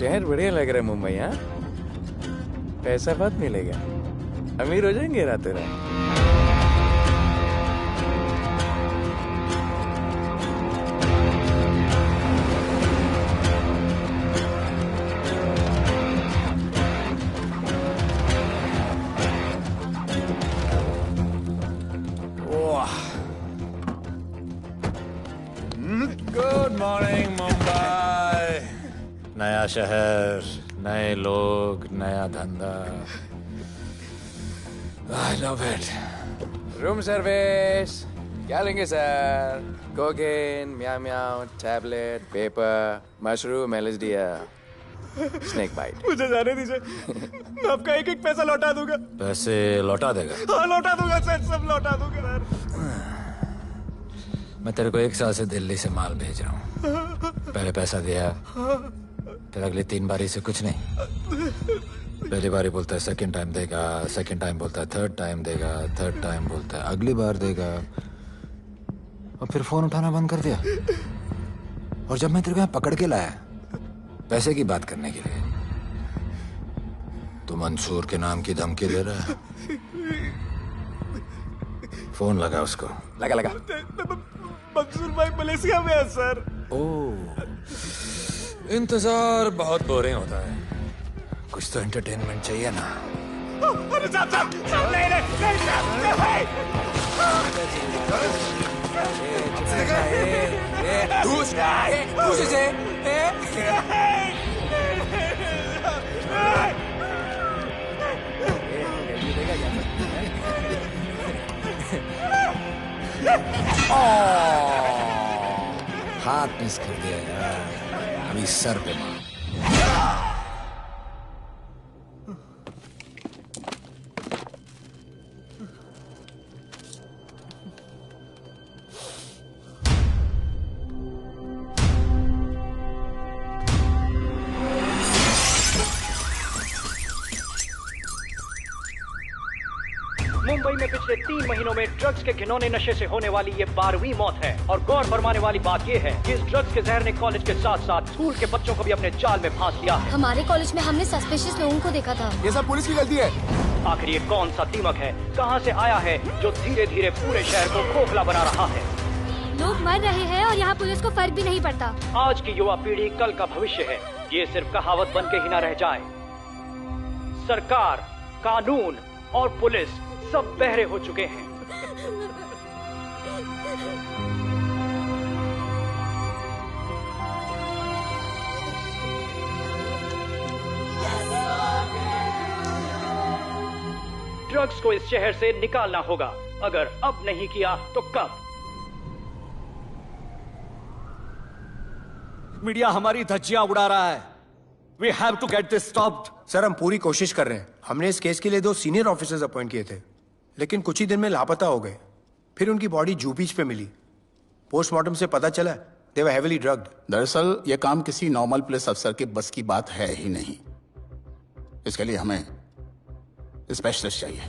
शहर बढ़िया लग रहा है मुंबई। हाँ, पैसा बहुत मिलेगा, अमीर हो जाएंगे रातों रात। Good morning Mumbai. नया शहर, नए लोग, नया धंधा। I love it. Room service क्या लेंगे sir? Cocaine, meow meow, tablet, paper, mushroom, LSD, snake bite. मुझे जाने दीजिए, मैं आपका एक एक पैसा लौटा दूंगा। पैसे लौटा देगा? हाँ लौटा दूंगा सर, सब लौटा दूंगा सर। मैं तेरे को 1 साल से दिल्ली से माल भेज रहा हूँ। पहले पैसा दिया, फिर अगली 3 बारी से कुछ नहीं। पहली बारी बोलता है सेकंड टाइम देगा, सेकंड टाइम बोलता है थर्ड टाइम देगा, थर्ड टाइम बोलता है अगली बार देगा, और फिर फोन उठाना बंद कर दिया। और जब मैं तेरे को यहाँ पकड़ के लाया पैसे की बात करने के लिए, तो मंसूर के नाम की धमकी दे रहा है। फोन लगा उसको। लगा लगा। मंसूर भाई मलेशिया में है सर। ओह, इंतजार बहुत बोरिंग होता है, कुछ तो एंटरटेनमेंट चाहिए ना। अरे साहब साहब साहब, नहीं नहीं नहीं साहब भाई। हाथ मिस कर दिया यार, अभी सर पे मार। मुंबई में पिछले 3 महीनों में ड्रग्स के घिनौने नशे से होने वाली ये 12वीं मौत है। और गौर फरमाने वाली बात ये है कि इस ड्रग्स के जहर ने कॉलेज के साथ साथ स्कूल के बच्चों को भी अपने जाल में फांस लिया है। हमारे कॉलेज में हमने सस्पिशियस लोगों को देखा था। ये सब पुलिस की गलती है। आखिर ये कौन सा दीमक है, कहां से आया है, जो धीरे धीरे पूरे शहर को खोखला बना रहा है? लोग मर रहे हैं और यहाँ पुलिस को फर्क भी नहीं पड़ता। आज की युवा पीढ़ी कल का भविष्य है, ये सिर्फ कहावत बन के ही न रह जाए। सरकार, कानून और पुलिस सब बहरे हो चुके हैं। ड्रग्स को इस शहर से निकालना होगा। अगर अब नहीं किया तो कब? मीडिया हमारी धज्जियां उड़ा रहा है। We have to get this stopped. Sir हम पूरी कोशिश कर रहे हैं। हमने इस केस के लिए 2 सीनियर ऑफिसर्स अपॉइंट किए थे, लेकिन कुछ ही दिन में लापता हो गए। फिर उनकी बॉडी जू बीच पे मिली। पोस्टमार्टम से पता चला दे वर हेवीली ड्रग्ड। दरअसल यह काम किसी नॉर्मल पुलिस अफसर के बस की बात है ही नहीं। इसके लिए हमें स्पेशलिस्ट चाहिए।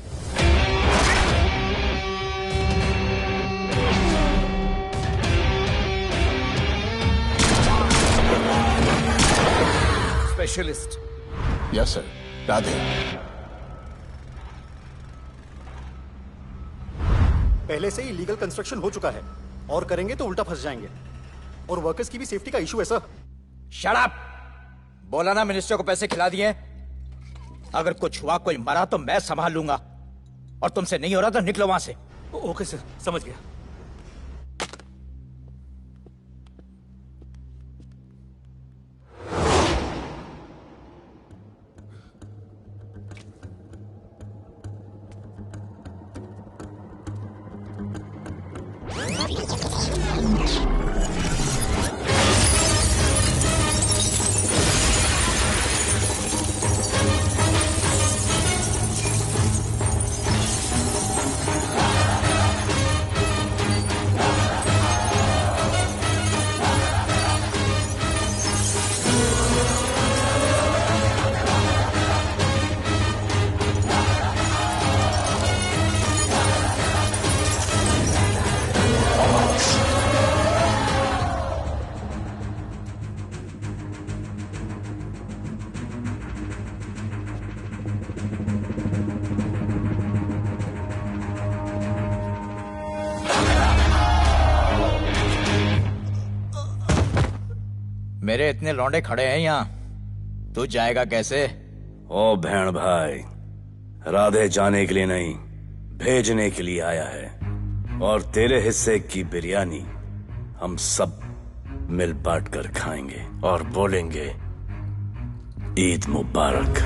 स्पेशलिस्ट? Yes sir. राधे। पहले से ही लीगल कंस्ट्रक्शन हो चुका है, और करेंगे तो उल्टा फंस जाएंगे। और वर्कर्स की भी सेफ्टी का इशू है सर। Shut up! बोला ना मिनिस्टर को पैसे खिला दिए। अगर कुछ हुआ, कोई मरा तो मैं संभाल लूंगा, और तुमसे नहीं हो रहा तो निकलो वहां से। ओके सर, समझ गया। मेरे इतने लौंडे खड़े हैं यहाँ, तू जाएगा कैसे? ओ बहन भाई, राधे जाने के लिए नहीं, भेजने के लिए आया है। और तेरे हिस्से की बिरयानी हम सब मिल बांट कर खाएंगे और बोलेंगे ईद मुबारक।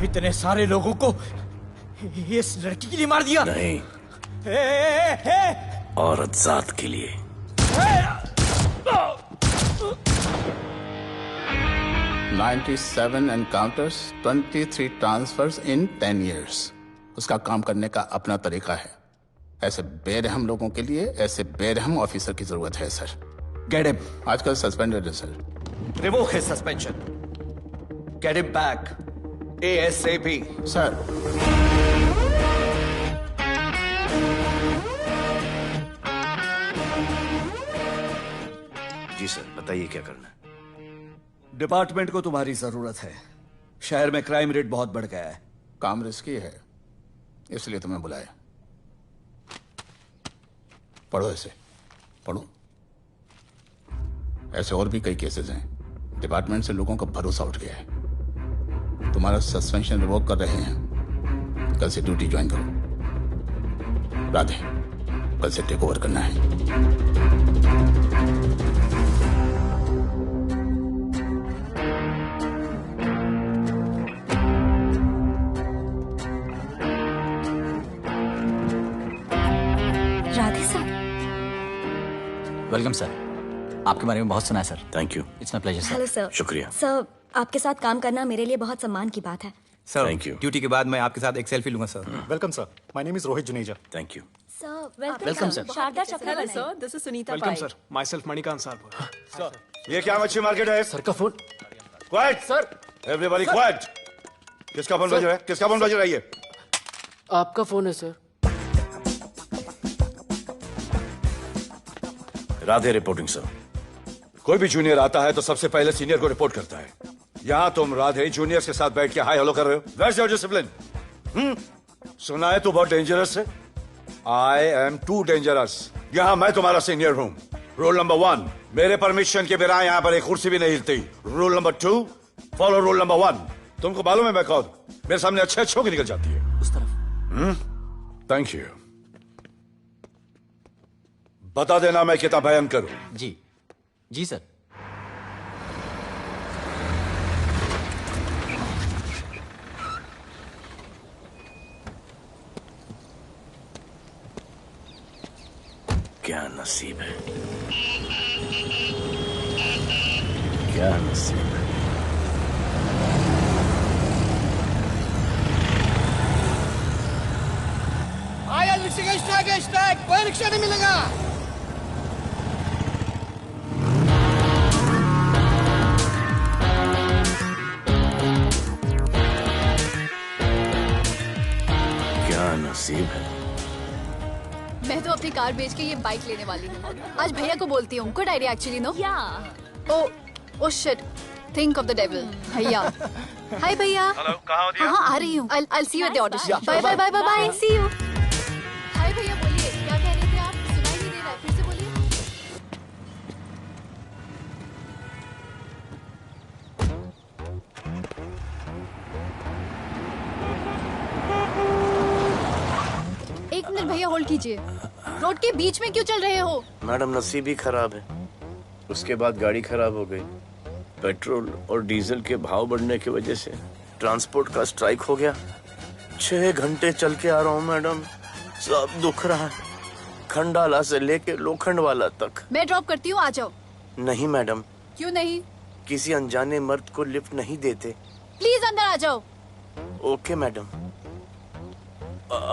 इतने सारे लोगों को इस लड़की के लिए मार दिया? नहीं, औरत जात के लिए। $97 encounters, 23 transfers in 10 years. उसका काम करने का अपना तरीका है। ऐसे बेरहम लोगों के लिए ऐसे बेरहम ऑफिसर की जरूरत है सर। Get him. आजकल सस्पेंडेड है sir. Revoke his suspension. Get him back. ASAP. Sir ji sir, बताइए क्या करना है। डिपार्टमेंट को तुम्हारी जरूरत है। शहर में क्राइम रेट बहुत बढ़ गया है। काम रिस्की है, इसलिए तुम्हें बुलाया। पढ़ो इसे, पढ़ो। ऐसे और भी कई केसेस हैं। डिपार्टमेंट से लोगों का भरोसा उठ गया है। तुम्हारा सस्पेंशन रिवोक कर रहे हैं। कल से ड्यूटी ज्वाइन करो। राधे, कल से टेक ओवर करना है। राधे सर। Welcome sir. आपके बारे में बहुत सुना है sir. Thank you. It's my pleasure sir. Hello sir. शुक्रिया। सर, आपके साथ काम करना मेरे लिए बहुत सम्मान की बात है। Sir, thank you. ड्यूटी के बाद मैं आपके साथ एक सेल्फी लूंगा sir. Welcome sir, my name is Rohit Juneja. Thank you. Sir, welcome sir. Sharda Chakravarti. Sir, this is Sunita welcome Pai. Sir, myself Manikant sir. ये क्या मच्छी मार्केट है? सर का phone. Quiet sir, everybody quiet. किसका फोन बज रहा है? किसका फोन बज रहा है? ये आपका फोन है सर। Radhe reporting sir. कोई भी जूनियर आता है तो सबसे पहले सीनियर को रिपोर्ट करता है। यहाँ तुम राधे जूनियर्स के साथ बैठ के हाई हेलो कर रहे हो। Where's your discipline? सुना है तू बहुत डेंजरस है। I am too dangerous. यहाँ मैं तुम्हारा सीनियर हूँ। रूल नंबर 1, मेरे परमिशन के बिना यहाँ पर एक कुर्सी भी नहीं हिलती। Rule number 2, follow rule number 1। तुमको मालूम है मैं कौन? मेरे सामने अच्छे अच्छों की निकल जाती है। उस तरफ। Thank you. बता देना मैं कितना भयंकर हूं। जी जी सर। क्या नसीब है, क्या नसीब है। आया रिक्शा का स्ट्राइक, कोई रिक्शा नहीं मिलेगा। क्या नसीब है, अपनी कार बेच के ये बाइक लेने वाली हूँ। आज भैया को बोलती हूँ। Good idea actually no. Oh shit, think of the devil. भैया हाय भैया। हेलो, कहाँ हो दिया? हाँ आ रही हूँ। I'll see you at the audition. Bye bye bye bye bye, see you। Hi भैया बोलिए, क्या कह रहे थे आप? सुनाई नहीं दे रहा है, फिर से बोलिए। एक मिनट भैया होल्ड कीजिए। रोड के बीच में क्यों चल रहे हो? मैडम नसीब ही खराब है, उसके बाद गाड़ी खराब हो गई। पेट्रोल और डीजल के भाव बढ़ने की वजह से ट्रांसपोर्ट का स्ट्राइक हो गया। 6 घंटे चल के आ रहा हूँ मैडम, सब दुख रहा है, खंडाला से लेके लोखंड वाला तक। मैं ड्रॉप करती हूँ, आ जाओ। नहीं मैडम। क्यों नहीं? किसी अनजाने मर्द को लिफ्ट नहीं देते। प्लीज अंदर आ जाओ। Okay madam.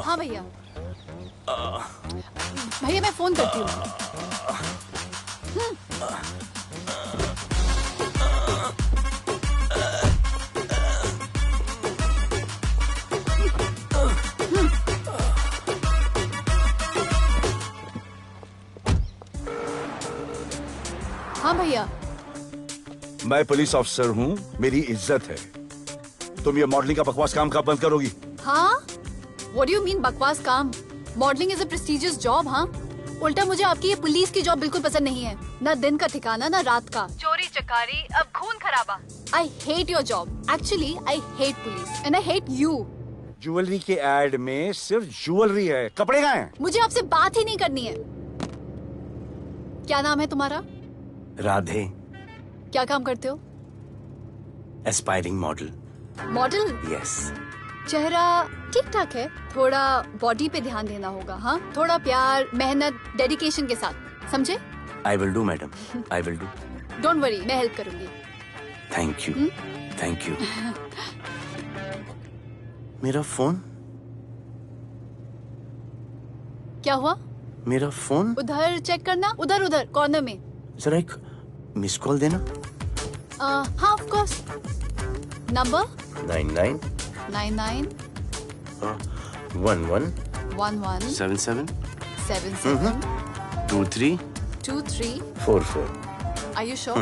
हाँ भैया। भैया मैं फोन करती हूँ। हाँ भैया। मैं पुलिस ऑफिसर हूँ, मेरी इज्जत है। तुम ये मॉडलिंग का बकवास काम कब बंद करोगी? हाँ? What do you mean बकवास काम? Modelling is a prestigious job. हाँ, उल्टा मुझे आपकी ये पुलिस की जॉब बिल्कुल पसंद नहीं है। ना दिन का ठिकाना, ना रात का। चोरी चकारी, अब खून खराबा। I hate your job. Actually, I hate police and I hate you. Jewellery के एड में सिर्फ ज्वेलरी है, कपड़े कहाँ हैं? मुझे आपसे बात ही नहीं करनी है। क्या नाम है तुम्हारा? राधे। क्या काम करते हो? Aspiring model. मॉडल? यस। चेहरा ठीक ठाक है, थोड़ा बॉडी पे ध्यान देना होगा। हाँ, थोड़ा प्यार, मेहनत, डेडिकेशन के साथ, समझे? I will do madam, I will do. Don't worry, मैं हेल्प करूंगी। Thank you, thank you. मेरा फोन? क्या हुआ? मेरा फोन? उधर चेक करना, उधर उधर कॉर्नर में। जरा एक मिस कॉल देना। हाँ of course. Number 99 99 11 11 77 77 23 23 44। Are you sure?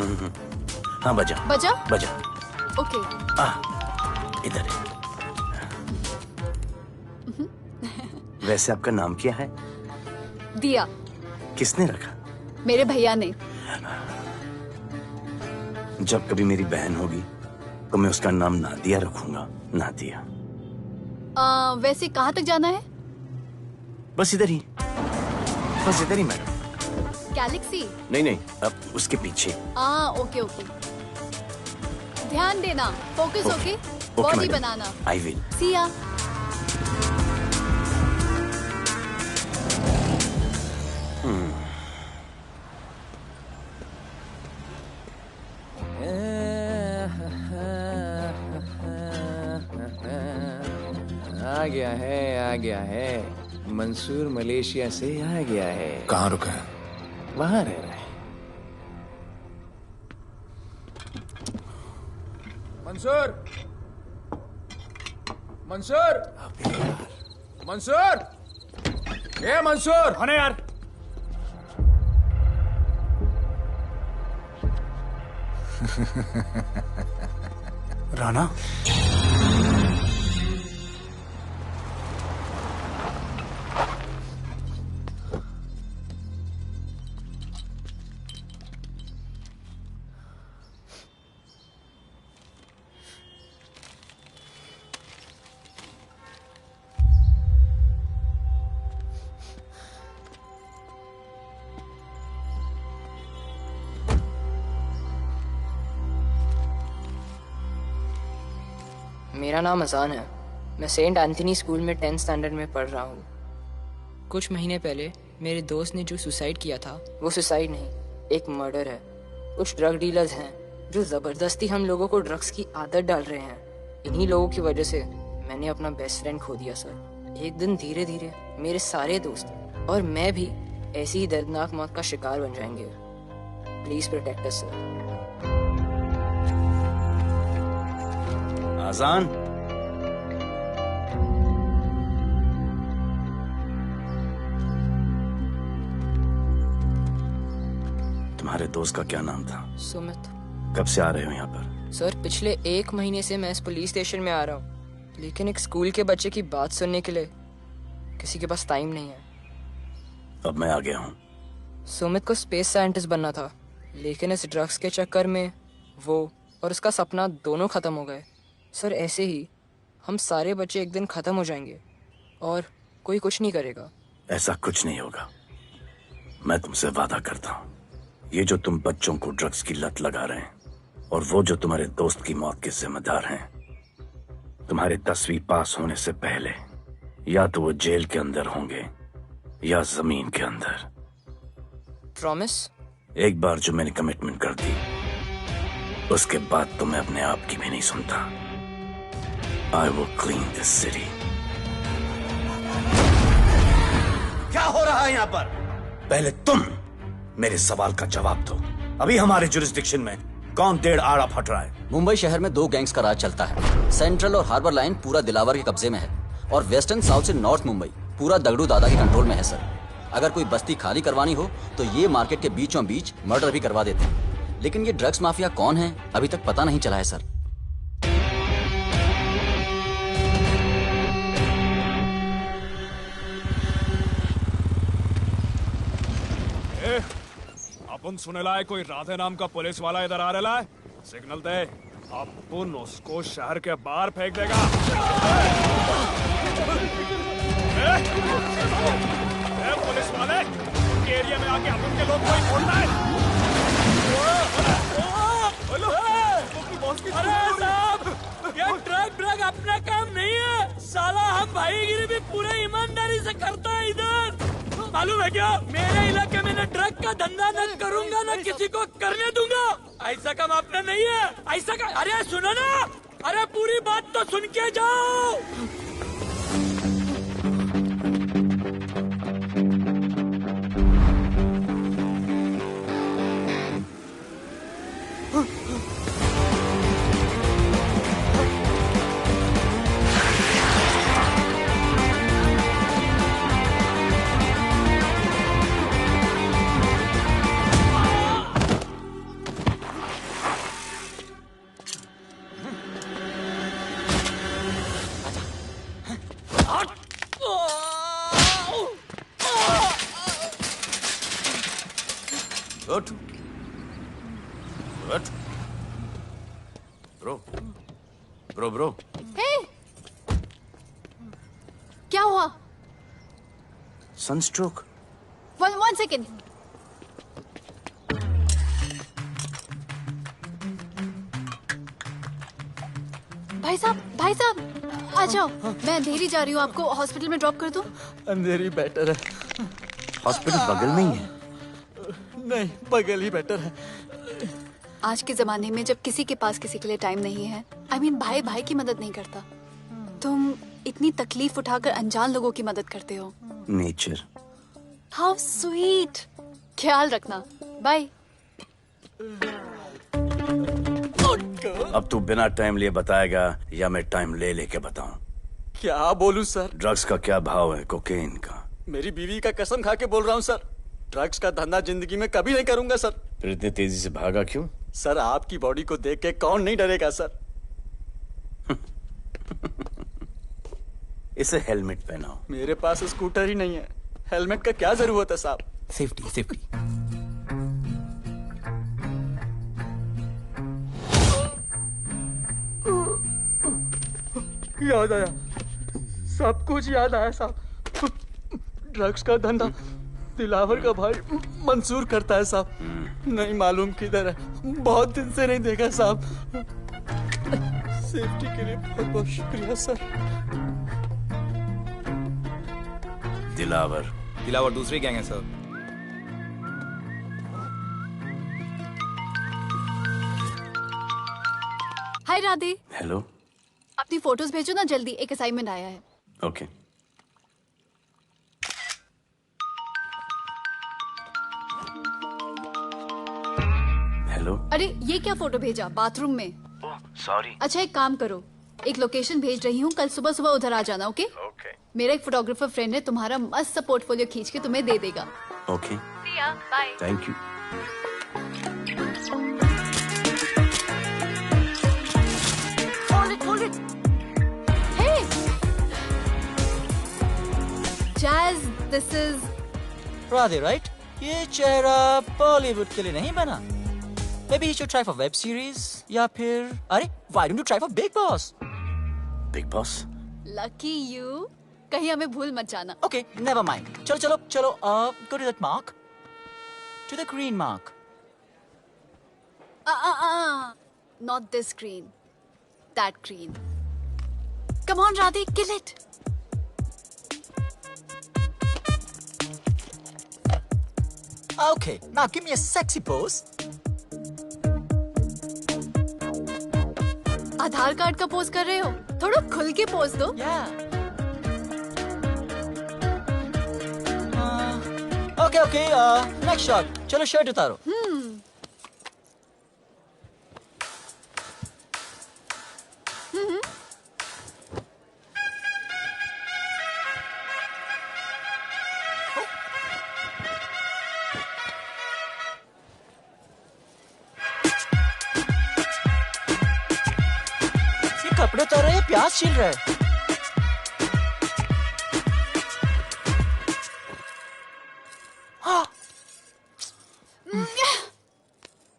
हाँ बजा बजा? बजा। ओके। इधर है। वैसे आपका नाम क्या है? दिया। किसने रखा? मेरे भैया ने। जब कभी मेरी बहन होगी तो मैं उसका नाम नादिया रखूंगा। नादिया। वैसे कहाँ तक जाना है? बस इधर ही, बस इधर ही मैडम। गैलेक्सी? नहीं नहीं, अब उसके पीछे। Okay okay. ध्यान देना, फोकस। ओके, बॉडी बनाना। I will. See ya. आ गया है। मंसूर मलेशिया से आ गया है। कहाँ रुका है? वहां रह रहा है। मंसूर, मंसूर, मंसूर, ए मंसूर। हाँ यार। राणा। मेरा नाम अजान है। मैं सेंट एंथनी स्कूल में 10th स्टैंडर्ड में पढ़ रहा हूँ। कुछ महीने पहले मेरे दोस्त ने जो सुसाइड किया था, वो सुसाइड नहीं, एक मर्डर है। कुछ ड्रग डीलर्स हैं जो ज़बरदस्ती हम लोगों को ड्रग्स की आदत डाल रहे हैं। इन्हीं लोगों की वजह से मैंने अपना बेस्ट फ्रेंड खो दिया सर। एक दिन धीरे धीरे मेरे सारे दोस्त और मैं भी ऐसी ही दर्दनाक मौत का शिकार बन जाएंगे। Please protect us sir. आजान। तुम्हारे दोस्त का क्या नाम था? सुमित। कब से आ रहे हो यहाँ पर? सर पिछले 1 महीने से मैं इस पुलिस स्टेशन में आ रहा हूँ, लेकिन एक स्कूल के बच्चे की बात सुनने के लिए किसी के पास टाइम नहीं है। अब मैं आ गया हूँ। सुमित को स्पेस साइंटिस्ट बनना था, लेकिन इस ड्रग्स के चक्कर में वो और उसका सपना दोनों खत्म हो गए। सर ऐसे ही हम सारे बच्चे एक दिन खत्म हो जाएंगे और कोई कुछ नहीं करेगा। ऐसा कुछ नहीं होगा, मैं तुमसे वादा करता हूँ। ये जो तुम बच्चों को ड्रग्स की लत लगा रहे हैं और वो जो तुम्हारे दोस्त की मौत के जिम्मेदार हैं, तुम्हारे 10वीं पास होने से पहले या तो वो जेल के अंदर होंगे या जमीन के अंदर। प्रॉमिस? एक बार जो मैंने कमिटमेंट कर दी, उसके बाद तो मैं अपने आप की भी नहीं सुनता। I will clean this city. क्या हो रहा है यहाँ पर? पहले तुम मेरे सवाल का जवाब दो। अभी हमारे जुरिस्डिक्शन में कौन डेढ़ आड़ा फट रहा है? मुंबई शहर में 2 गैंग्स का राज चलता है। सेंट्रल और हार्बर लाइन पूरा दिलावर के कब्जे में है और वेस्टर्न साउथ से नॉर्थ मुंबई पूरा दगड़ू दादा के कंट्रोल में है सर। अगर कोई बस्ती खाली करवानी हो तो ये मार्केट के बीचों बीच मर्डर भी करवा देते हैं। लेकिन ये ड्रग्स माफिया कौन है अभी तक पता नहीं चला है सर। अपन सुनेला है कोई राधे नाम का पुलिस वाला इधर आ रहा है। सिग्नल दे, अपन उसको शहर के बाहर फेंक देगा। पुलिस वाले एरिया में आके अपन के लोग कोई बोलता है। अरे साहब, ये ड्रग अपना काम नहीं है साला। हम भाईगिरी भी पूरे ईमानदारी से करता है इधर। मालूम है क्या, मेरे इलाके में न ड्रग का धंधा न करूंगा न किसी को करने दूंगा। ऐसा काम अपना नहीं है। ऐसा का, अरे सुनो ना, अरे पूरी बात तो सुन के जाओ। Good. Good. Bro. Hey! क्या हुआ? Sunstroke. One second. भाई साहब, आ जाओ। मैं अंधेरी जा रही हूँ, आपको हॉस्पिटल में ड्रॉप कर दूँ? अंधेरी बेटर है। हॉस्पिटल बगल में ही है। नहीं, बगल ही बेटर है। आज के जमाने में जब किसी के पास किसी के लिए टाइम नहीं है, भाई की मदद नहीं करता, तुम इतनी तकलीफ उठाकर अनजान लोगों की मदद करते हो। नेचर। How sweet. ख्याल रखना। बाय। अब तू बिना टाइम लिए बताएगा या मैं टाइम ले लेके बताऊं? क्या बोलूं सर? ड्रग्स का क्या भाव है कोकेन का? मेरी बीवी का कसम खा के बोल रहा हूं सर, ड्रग्स का धंधा जिंदगी में कभी नहीं करूंगा सर। फिर इतनी तेजी से भागा क्यों? सर आपकी बॉडी को देख के कौन नहीं डरेगा सर। इसे हेलमेट पहनाओ। मेरे पास स्कूटर ही नहीं है, हेलमेट का क्या जरूरत है साहब? सेफ्टी। याद आया, सब कुछ याद आया साहब। ड्रग्स का धंधा दिलावर का भाई मंसूर करता है साहब। नहीं मालूम किधर है, बहुत दिन से नहीं देखा साहब। सेफ्टी के लिए बहुत बहुत शुक्रिया सर। दिलावर दूसरी गैंग है सर। हाय राधे। हेलो। अपनी फोटोज भेजो ना जल्दी, एक असाइनमेंट आया है। ओके। हेलो। अरे ये क्या फोटो भेजा बाथरूम में? सॉरी। अच्छा एक काम करो, एक लोकेशन भेज रही हूँ, कल सुबह सुबह उधर आ जाना। ओके? मेरा एक फोटोग्राफर फ्रेंड है, तुम्हारा मस्त सा पोर्टफोलियो खींच के तुम्हें दे देगा। Okay. Bye. Thank you. This is Radhe, right? ये चेहरा बॉलीवुड के लिए नहीं बना। Maybe you should try for web series या फिर अरे why don't you try for Big Boss? Big boss? Lucky you. कहीं हमें भूल मत जाना। Okay, never mind. चलो चलो चलो, go to that mark. To the green mark. Not this green. That green. Come on, Radhe, kill it. Okay, now give me a sexy pose. Aadhaar card का pose कर रहे हो? थोड़ा खुल के पोज दो। Okay, next shot. चलो shirt उतारो। ये कपड़े उतार रहे हैं, प्याज छील रहे हैं।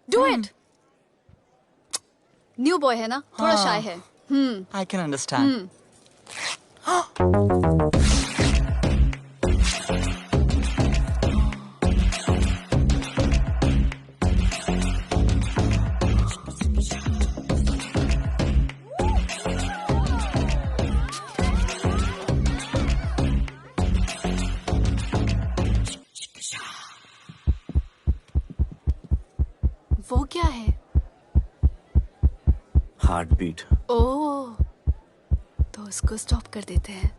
Do it. न्यू बॉय है ना, थोड़ा शाय है। I can understand. वो क्या है? Heart beat. ओह, तो उसको स्टॉप कर देते हैं।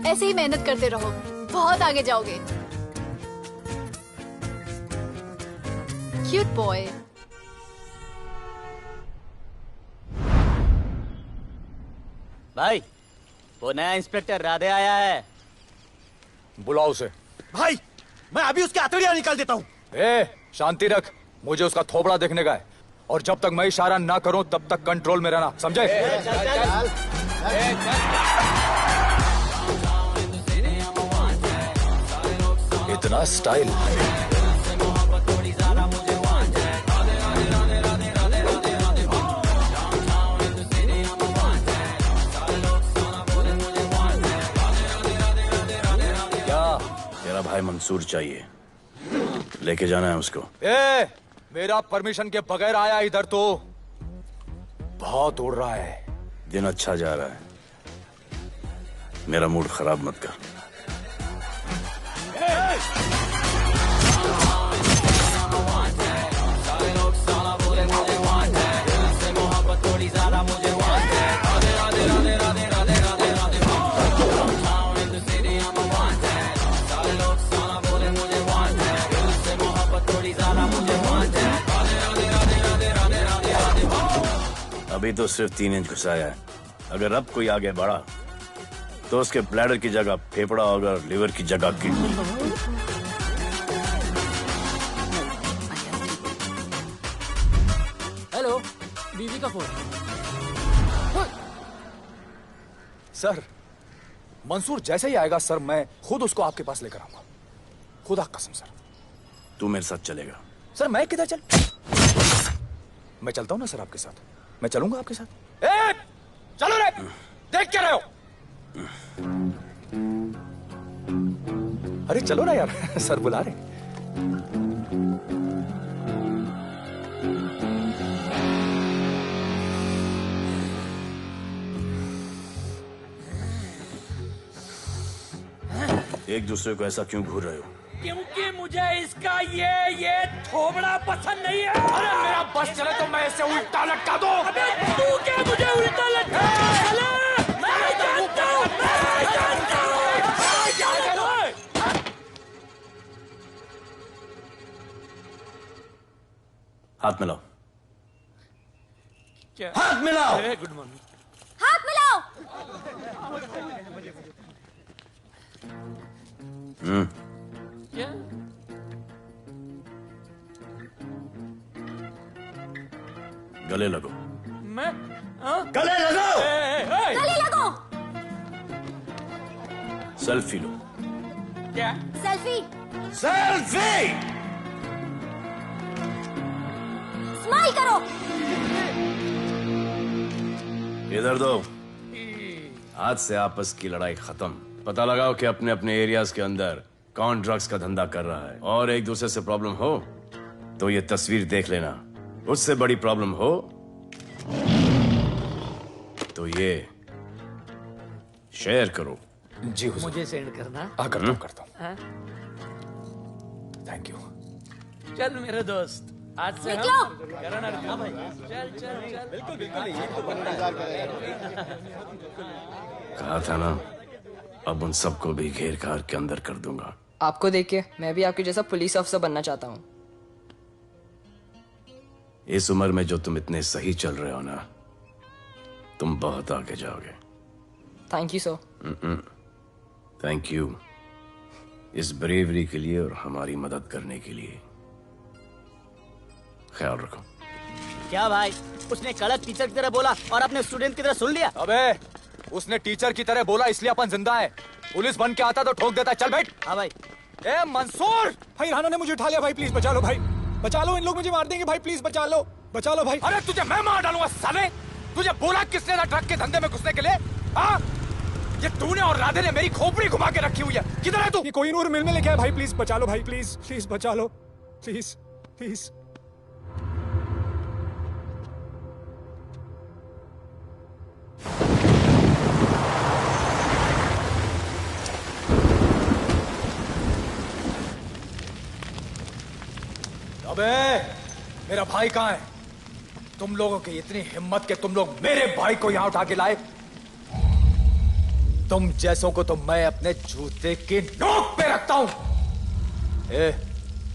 ऐसे ही मेहनत करते रहो, बहुत आगे जाओगे। Cute boy. भाई, वो नया इंस्पेक्टर राधे आया है। बुलाओ उसे। भाई, मैं अभी उसके हथेलियां निकाल देता हूँ। शांति रख, मुझे उसका थोबड़ा देखने का है, और जब तक मैं इशारा ना करूं तब तक कंट्रोल में रहना, समझे? इतना स्टाइल। क्या? तेरा भाई मंसूर चाहिए, लेके जाना है उसको। मेरा परमिशन के बगैर आया इधर तो। बहुत उड़ रहा है। दिन अच्छा जा रहा है, मेरा मूड खराब मत कर। अभी तो सिर्फ 3 इंच घुसाया है, अगर अब कोई आगे बढ़ा तो उसके ब्लैडर की जगह फेफड़ा होगा, लिवर की जगह किडनी। हेलो, बीवी का फोन। सर, मंसूर जैसे ही आएगा सर, मैं खुद उसको आपके पास लेकर आऊंगा, खुदा कसम सर। तू मेरे साथ चलेगा? सर मैं किधर चल? मैं चलता हूं ना सर आपके साथ, मैं चलूंगा आपके साथ। चलो रे, देख क्या रहे हो? अरे चलो ना यार, सर बुला रहे। एक दूसरे को ऐसा क्यों घूर रहे हो? क्योंकि मुझे इसका ये थोबड़ा पसंद नहीं है। अरे मेरा बस चले तो मैं इसे उल्टा लटका दूं। अबे तू क्या मुझे उल्टा लटका? हाथ मिलाओ। क्या? हाथ मिलाओ। Good morning. हाथ मिलाओ। क्या? गले लगो। मैं हाँ? गले लगो। गले लगो। सेल्फी लो। क्या? सेल्फी। सेल्फी। स्माइल करो। इधर दो। आज से आपस की लड़ाई खत्म। पता लगाओ कि अपने अपने एरियाज के अंदर कौन ड्रग्स का धंधा कर रहा है, और एक दूसरे से प्रॉब्लम हो तो ये तस्वीर देख लेना। उससे बड़ी प्रॉब्लम हो तो ये शेयर करो। जी हुजूर। मुझे सेंड करना। करता हूँ। हाँ? Thank you. चल मेरे दोस्त, आज से निकलो। हम करण अर्जुन। हाँ भाई, चल चल चल। बिल्कुल बिल्कुल। कहा था ना, अब उन सबको भी घेर कार के अंदर कर दूंगा। आपको देख के मैं भी आपके जैसा पुलिस ऑफिसर बनना चाहता हूँ। इस उम्र में जो तुम इतने सही चल रहे हो ना, तुम बहुत आगे जाओगे। Thank you sir. Thank you इस ब्रेवरी के लिए और हमारी मदद करने के लिए। ख्याल रखो। क्या भाई, उसने कड़क टीचर की तरह बोला और अपने स्टूडेंट की तरह सुन लिया। अबे उसने टीचर की तरह बोला इसलिए अपन जिंदा है। पुलिस बन के आता तो ठोक देता। चल बैठ। हाँ भाई। ए मंसूर, भाई राना ने मुझे उठा लिया। भाई प्लीज बचा लो। भाई बचा लो, इन लोग मुझे मार देंगे। भाई प्लीज बचा लो, बचा लो भाई। अरे तुझे मैं मार डालूंगा साले। तुझे बोला किसने था ट्रक के धंधे में घुसने के लिए? हाँ, ये तूने और राधे ने मेरी खोपड़ी घुमा के रखी हुई है। किधर है तू? ये कोई नूर मिल में लेके आया। भाई प्लीज बचा लो। भाई प्लीज प्लीज बचा लो, प्लीज प्लीज। अबे मेरा भाई कहाँ है? तुम लोगों की इतनी हिम्मत कि तुम लोग मेरे भाई को यहाँ उठा के लाए। तुम जैसों को तो मैं अपने जूते की नोक पे रखता हूं। ए,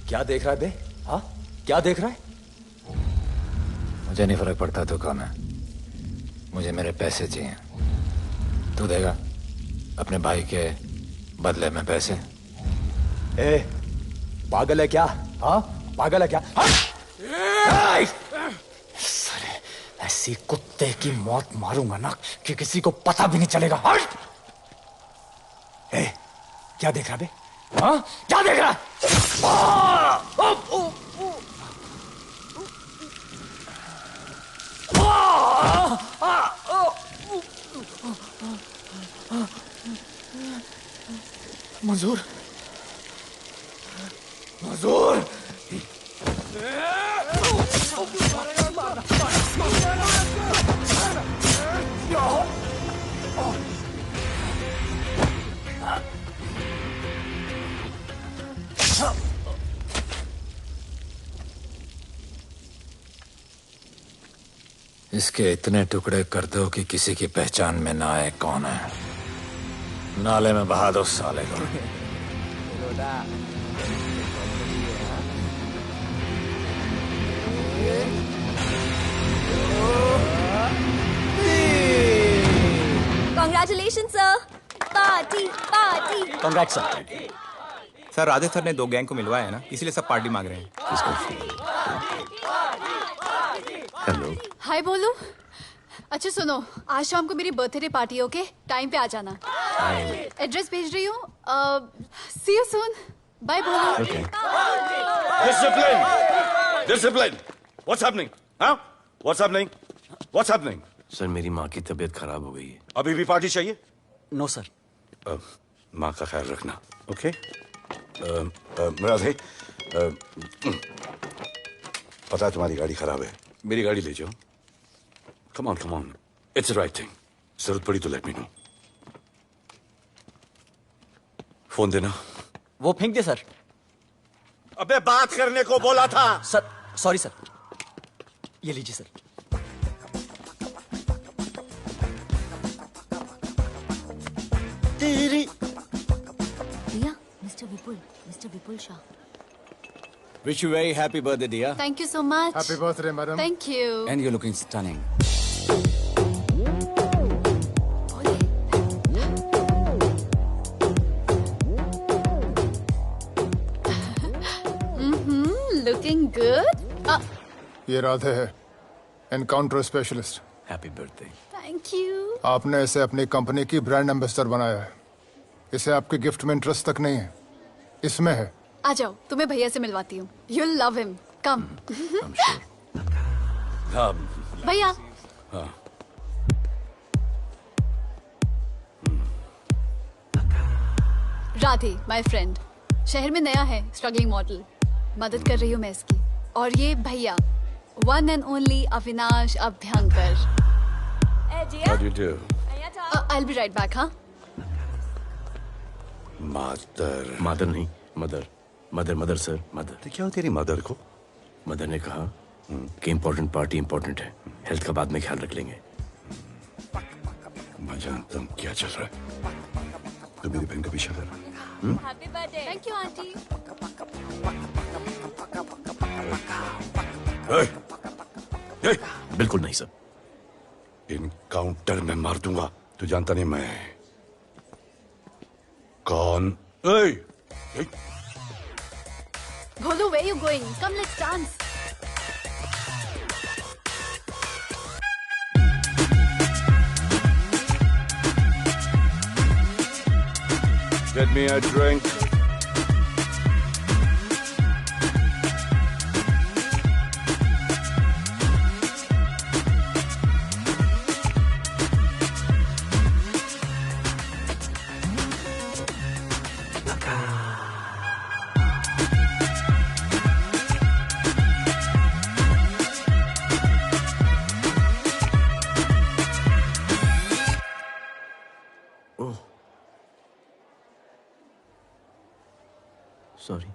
क्या देख रहा है बे? हाँ, क्या देख रहा है? मुझे नहीं फर्क पड़ता तू कौन है, मुझे मेरे पैसे चाहिए। तू देगा अपने भाई के बदले में पैसे? ए, पागल है क्या? हाँ, पागल है क्या? साले, ऐसी कुत्ते की मौत मारूंगा ना कि किसी को पता भी नहीं चलेगा। ए, क्या देख रहा बे? हाँ, क्या देख रहा? मंजूर, मंजूर। इसके इतने टुकड़े कर दो कि किसी की पहचान में ना आए कौन है। नाले में बहा दो साले को। Congratulations, sir. Party party. Congrats sir. Sir Radhe sir ने 2 गैंग को मिलवाया है ना, इसीलिए सब पार्टी मांग रहे हैं। हेलो। हाय बोलू। अच्छा सुनो, आज शाम को मेरी बर्थडे पार्टी, ओके? टाइम पे आ जाना। एड्रेस भेज रही हूँ। सी यू सून। बाय बोलू। Okay. Discipline! Discipline! What's happening? Huh? What's happening? What's happening? Sir मेरी माँ की तबीयत खराब हो गई है। अभी भी पार्टी चाहिए? No sir. माँ का ख्याल रखना, ओके? राधे, पता है तुम्हारी गाड़ी खराब है, मेरी गाड़ी ले जाओ। Come on, it's the right thing. जरूरत पड़ी तो लेट मी नो। फोन देना। वो फेंक दे सर। अबे बात करने को बोला था। Sir sorry sir. ये लीजिए sir. Riya, mister Vipul Shah. Wish you very happy birthday, dear. Thank you so much. Happy birthday, madam. Thank you. And you're looking stunning. Looking good. ये राधे है, encounter specialist. Happy birthday. Thank you. आपने इसे अपनी company की brand ambassador बनाया है। इसे आपके गिफ्ट में इंटरेस्ट तक नहीं है, इसमें है। आ जाओ, तुम्हें भैया से मिलवाती हूँ। You'll love him. Come. भैया। Radhe, my friend. शहर में नया है, स्ट्रगलिंग मॉडल। मदद कर रही हूँ मैं इसकी। और ये भैया, one and only Avinash Abhyankar. How do you do? I'll be right back, हाँ? मदर नहीं, मदर सर, मदर। तो क्या हो तेरी मदर को? मदर ने कहा कि इम्पोर्टेंट पार्टी इम्पोर्टेंट है, हेल्थ का बाद में ख्याल रख लेंगे। मैं जानता हूँ क्या चल रहा है। तो मेरी बहन का पीछा कर। Happy birthday. Thank you, auntie. बिल्कुल नहीं सर। इनकाउंटर में मार दूंगा। तू जानता नहीं मैं कौन? Bholu, where you going? Come, let's dance. Get me a drink. Sorry.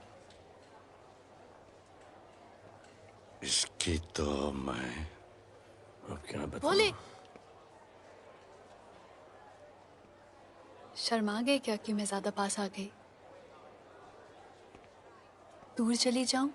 इसकी तो मैं अब क्या बताऊं? भोले, शर्मा गए क्या कि मैं ज्यादा पास आ गई? दूर चली जाऊं?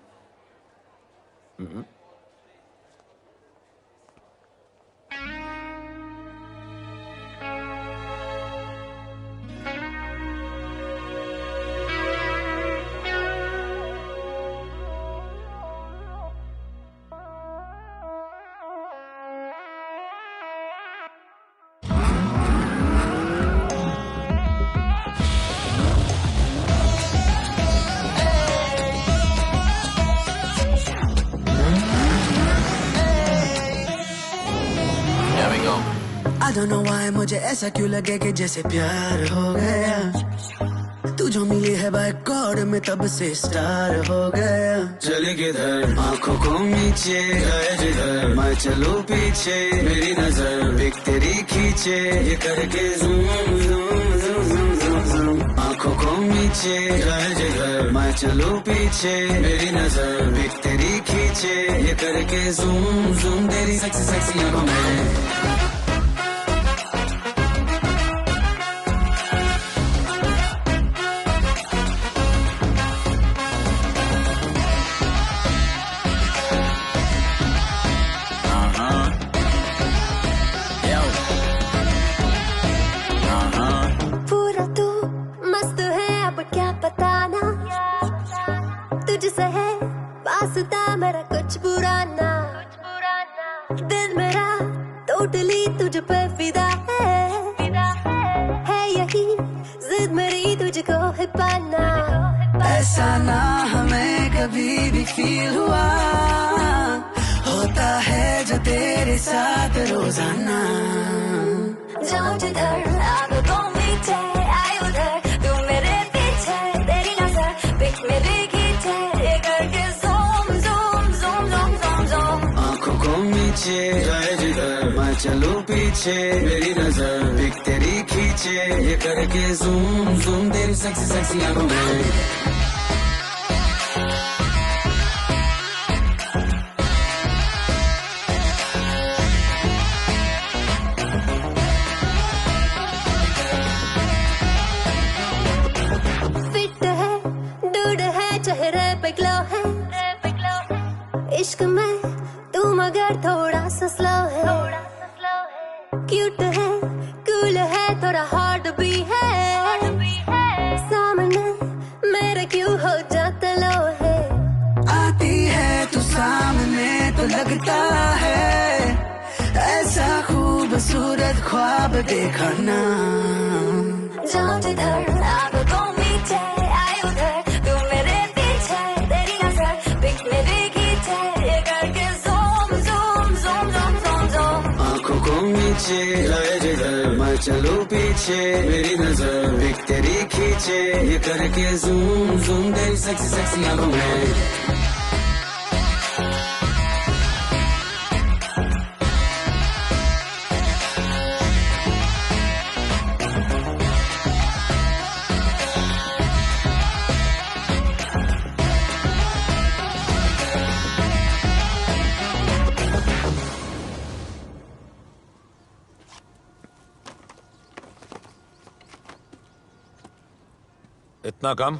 I don't know why मुझे ऐसा क्यों लगे कि जैसे प्यार हो गया। तू जो मिली है बाय गॉड में तब से स्टार हो गया। चले किधर आंखों को नीचे गए जिधर मैं चलूं पीछे मेरी नजर एक तेरी खींचे ये करके zoom zoom zoom zoom zoom आंखों को नीचे गए जिधर मैं चलूं पीछे मेरी नजर एक तेरी खींचे ये करके ज़ूम ज़ूम तेरी सेक्सी सेक्सी आंखों में। मेरा कुछ बुरा ना दिल मेरा टोटली तुझ पे फिदा है यही जिद मेरी तुझको है पाना। ऐसा ना हमें कभी भी फील हुआ होता है जो तेरे साथ रोजाना। जाऊं जिधर आंखों को मीठे आए उधर तू मेरे पीछे तेरी नजर पिक मेरी खींचे ये करके नीचे जाए जिधर मैं चलूं पीछे मेरी नजर एक तेरी खींचे ये करके ज़ूम ज़ूम तेरी सेक्सी सेक्सी आंखों में। फिट है डूड है चेहरे पे ग्लो है इश्क में तू मगर थोड़ा सा स्लो है, क्यूट है, कूल है, थोड़ा हार्ड भी है, सामने मेरे क्यों हो जाता लो है। आती है तू सामने तो लगता है ऐसा खूबसूरत ख्वाब देखा ना। जाऊं जिधर आंखों को मीचे आए उधर, तू मेरे पीछे तेरी नजर पिक मेरे खींचे, ये करके zoom zoom zoom zoom zoom zoom. आंखों को नीचे लाए जिधर मैं चलूं पीछे, मेरी नजर पिक तेरी खींचे, ये करके ज़ूम ज़ूम तेरी सेक्सी सेक्सी आंखों में। इतना कम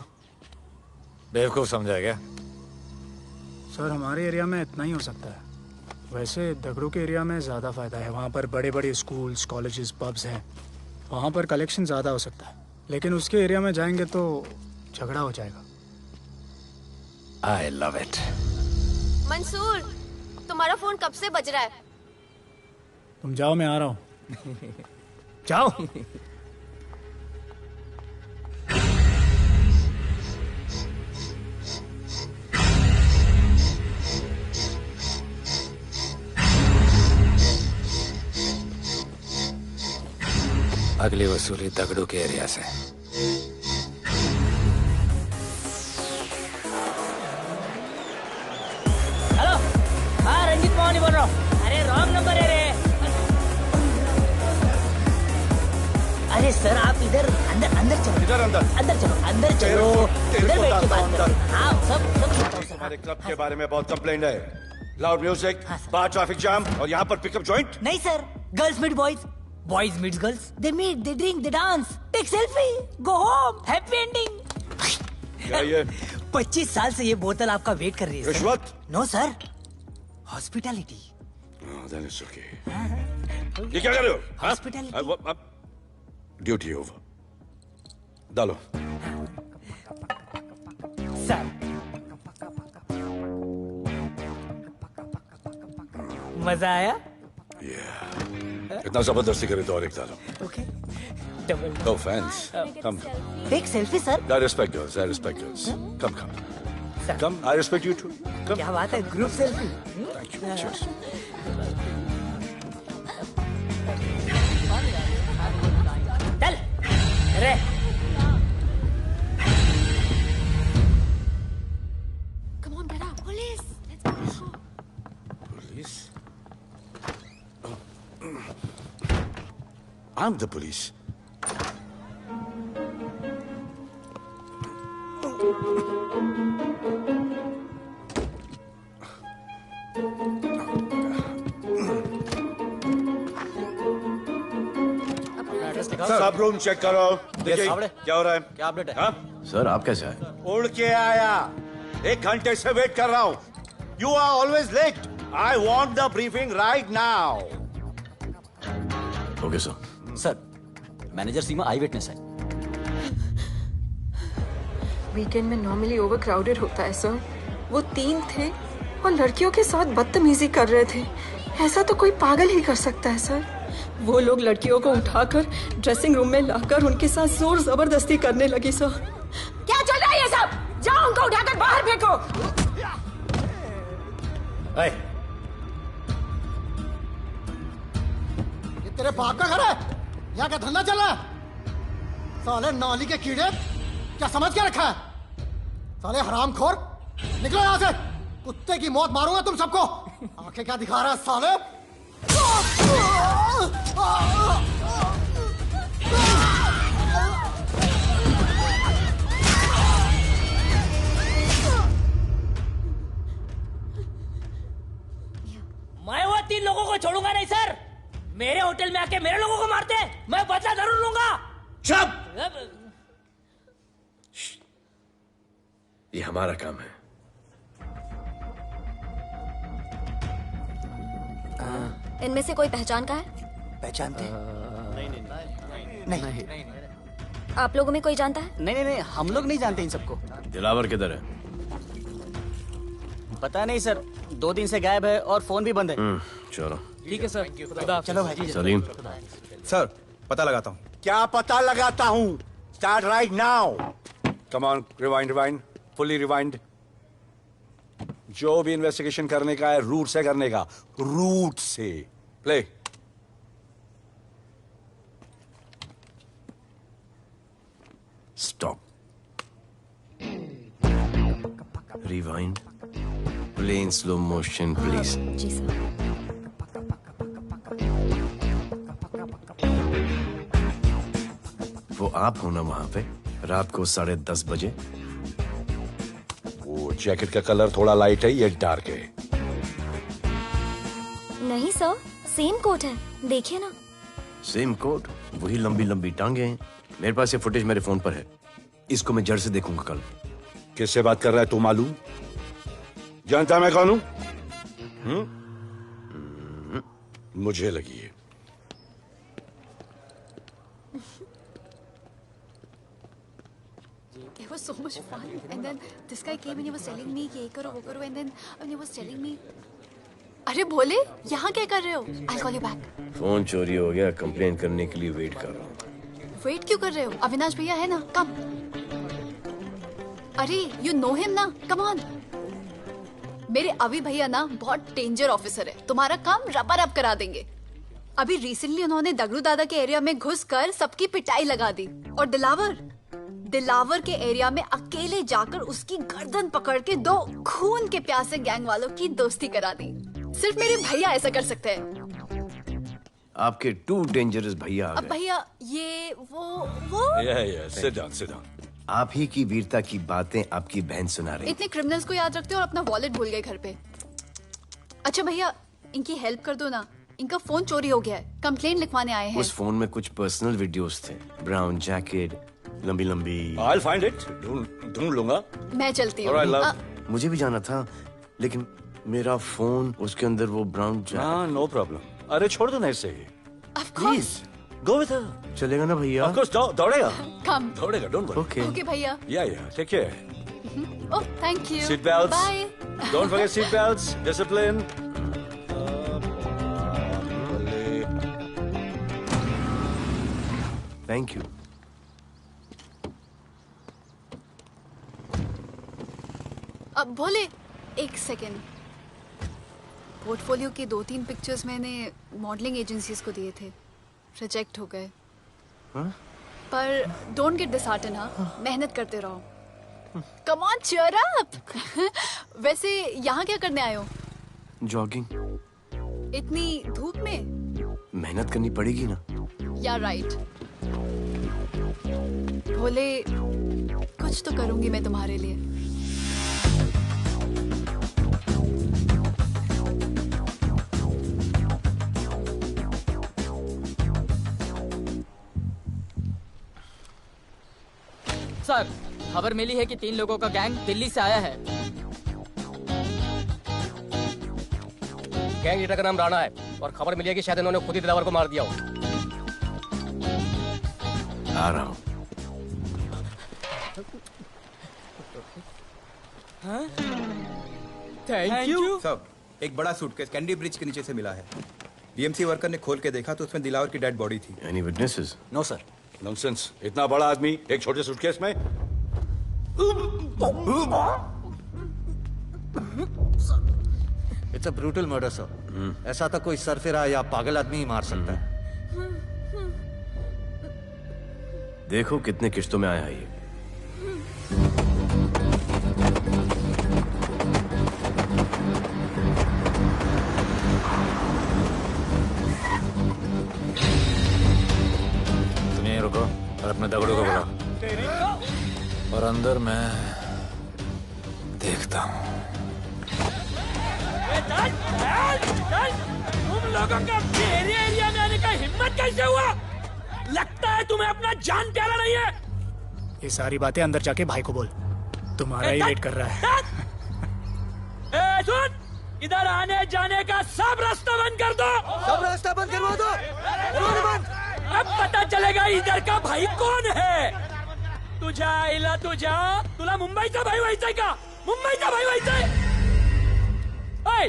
बेवकूफ समझा क्या? सर हमारे एरिया में इतना ही हो सकता है। वैसे दगड़ू के एरिया में ज़्यादा फ़ायदा है, वहाँ पर बड़े बड़े स्कूल्स, कॉलेजेस, पब्स हैं, वहाँ पर कलेक्शन ज़्यादा हो सकता है। लेकिन उसके एरिया में जाएंगे तो झगड़ा हो जाएगा। आई लव इट। मंसूर, तुम्हारा फोन कब से बज रहा है? तुम जाओ, मैं आ रहा हूँ। जाओ। अगली वसूली दगड़ू के एरिया से। हेलो, हाँ रंजीत मोहन बोल रहा हूँ। अरे रॉन्ग नंबर है रे। अरे सर आप इधर अंदर अंदर चलो। इधर अंदर अंदर चलो। इधर बैठ के बात करो। हाँ सब हमारे क्लब के बारे में बहुत कंप्लेंट है। लाउड म्यूजिक, बाहर ट्रैफिक जाम और यहाँ पर पिकअप जॉइंट। नहीं sir, girls meet boys, boys meet girls, they meet, they drink, they dance, take selfie, go home, happy ending. क्या ये? 25 साल से ये बोतल आपका वेट कर रही है। रिश्वत? No sir, hospitality. ये क्या कर रहे हो? हॉस्पिटैलिटी। Duty over. डालो। सर मजा आया? इतना जबरदस्ती करे तो और एक डालो। Okay. No offense. Come. Take selfie sir. I respect girls. I respect girls. Come. Come. I respect you too. Come. क्या बात है, group selfie. Thank you. Cheers. चल रे। Come on, get up. Police. Let's go. Police? I'm the police. सब room check करो। देखिए क्या हो रहा है। क्या अपडेट है? हाँ? सर आप कैसे आए? उड़ के आया। 1 घंटे से वेट कर रहा हूँ। You are always late. I want the briefing right now. Okay sir. Sir manager Seema I witness है। वीकेंड में नॉर्मली ओवर क्राउडेड होता है सर। वो 3 थे और लड़कियों के साथ बदतमीजी कर रहे थे। ऐसा तो कोई पागल ही कर सकता है सर। वो लोग लड़कियों को उठाकर ड्रेसिंग रूम में लाकर उनके साथ जोर जबरदस्ती करने लगी सर। क्या चल रहा है ये सब? जाओ उनको उठाकर बाहर फेंको। ये तेरे बाप का घर है? यहाँ का धंधा चल रहा है? साले नाली के कीड़े, क्या समझ के रखा है? साले हरामखोर, निकलो यहाँ से। कुत्ते की मौत मारूंगा तुम सबको। आंखें क्या दिखा रहा है साले? मैं वो 3 लोगों को छोड़ूंगा नहीं सर। मेरे होटल में आके मेरे लोगों को मारते हैं, मैं बदला जरूर लूंगा। चुप। ये हमारा काम है। इनमें से कोई पहचान का है? पहचानते हैं? नहीं। आप लोगों में कोई जानता है? नहीं, हम लोग नहीं जानते इन सबको। दिलावर किधर है? पता नहीं सर, 2 दिन से गायब है और फोन भी बंद है। चलो ठीक है सर, चलो भाई। सलीम सर, पता लगाता हूँ। क्या पता लगाता हूँ? Start right now. Come on, rewind, fully rewind. जो भी इन्वेस्टिगेशन करने का है रूट से करने का, रूट से। Play. Stop. Rewind. Play in slow motion please. जी सर। वो आप हो ना वहां पे रात को 10:30 बजे? वो जैकेट का कलर थोड़ा लाइट है, ये डार्क है। नहीं सर, सेम कोट है, देखिए ना। सेम कोट, वही लंबी लंबी टांगे हैं। मेरे पास ये फुटेज मेरे फोन पर है, इसको मैं जड़ से देखूंगा कल। किससे बात कर रहा है तू? मालूम? जानता मैं कौन हूं? मुझे लगी है। It was so much fun, and then this guy came and he was telling me ये करो वो करो, and then he was telling me, अरे भोले यहाँ क्या कर रहे हो? I'll call you back. Phone चोरी हो गया, कंप्लेन करने के लिए वेट कर रहा हूँ। वेट क्यों कर रहे हो? अविनाश भैया है ना, कम। अरे you know him ना, come on. मेरे अभी भैया ना बहुत डेंजर ऑफिसर है, तुम्हारा काम रबर अप करा देंगे। अभी रिसेंटली उन्होंने दगड़ू दादा के एरिया में घुसकर सबकी पिटाई लगा दी, और दिलावर के एरिया में अकेले जाकर उसकी गर्दन पकड़ के 2 खून के प्यासे गैंग वालों की दोस्ती करा दी। सिर्फ मेरे भैया ऐसा कर सकते हैं। आपके 2 डेंजरस भैया आ अब गए। भैया ये वो सिट डाउन। आप ही की वीरता की बातें आपकी बहन सुना रही। इतने क्रिमिनल्स को याद रखते हो और अपना वॉलेट भूल गए घर पे। अच्छा भैया, इनकी हेल्प कर दो ना, इनका फोन चोरी हो गया है, कंप्लेंट लिखवाने आए हैं। उस फोन में कुछ पर्सनल वीडियोस थे, ब्राउन जैकेट, लंबी लंबी। I'll find it. ढूंढ लूंगा। मैं चलती हूँ। Alright, love. मुझे भी जाना था, लेकिन मेरा फोन, उसके अंदर वो ब्राउन जैकेट। हाँ, नो प्रॉब्लम। अरे छोड़ दो ना इसे। Please go with her. चलेगा ना भैया? Of course, दौड़ेगा। कम। दौड़ेगा, डोंट वरी। ओके ओके भैया। Yeah, take care. Oh thank you. Seat belts. Bye. Don't forget seat belts. Discipline. Thank you. अब भोले एक सेकेंड, पोर्टफोलियो के 2-3 पिक्चर्स मैंने मॉडलिंग एजेंसीज को दिए थे, रिजेक्ट हो गए। पर डोंट गेट डिसहार्टन, हाँ, मेहनत करते रहो। Come on, cheer up. वैसे यहाँ क्या करने आए हो? जॉगिंग। इतनी धूप में? मेहनत करनी पड़ेगी ना। या राइट। भोले कुछ तो करूंगी मैं तुम्हारे लिए। सर, खबर मिली है कि 3 लोगों का गैंग दिल्ली से आया है। गैंग लीडर का नाम राणा है और खबर मिली है कि शायद इन्होंने खुद ही दिलावर को मार दिया हो। आ रहा हूँ। Thank you. सर, एक बड़ा सूटकेस कैंडी ब्रिज के नीचे से मिला है। बीएमसी वर्कर ने खोल के देखा तो उसमें दिलावर की डेड बॉडी थी। Any witnesses? No sir. Nonsense. इतना बड़ा आदमी एक छोटे सूटकेस में? It's a brutal murder sir. ऐसा तो कोई सरफिरा या पागल आदमी ही मार सकता है। देखो कितने किश्तों में आया है ये। तुम यहीं रुको और अपने दगड़ों को बुलाओ, और अंदर मैं देखता हूँ। तुम लोगों का मेरे एरिया में आने का हिम्मत कैसे हुआ? लगता है तुम्हें अपना जान प्यारा नहीं है। ये सारी बातें अंदर जाके भाई को बोल, तुम्हारा ही वेट कर रहा है। सुन, इधर आने जाने का सब रास्ता बंद कर दो। सब रास्ता बंद करवा दो। अब पता चलेगा इधर का भाई कौन है। तुझा इला तुझा तुला मुंबईचा भाई व्हायचंय का? मुंबईचा भाई व्हायचंय? ऐ,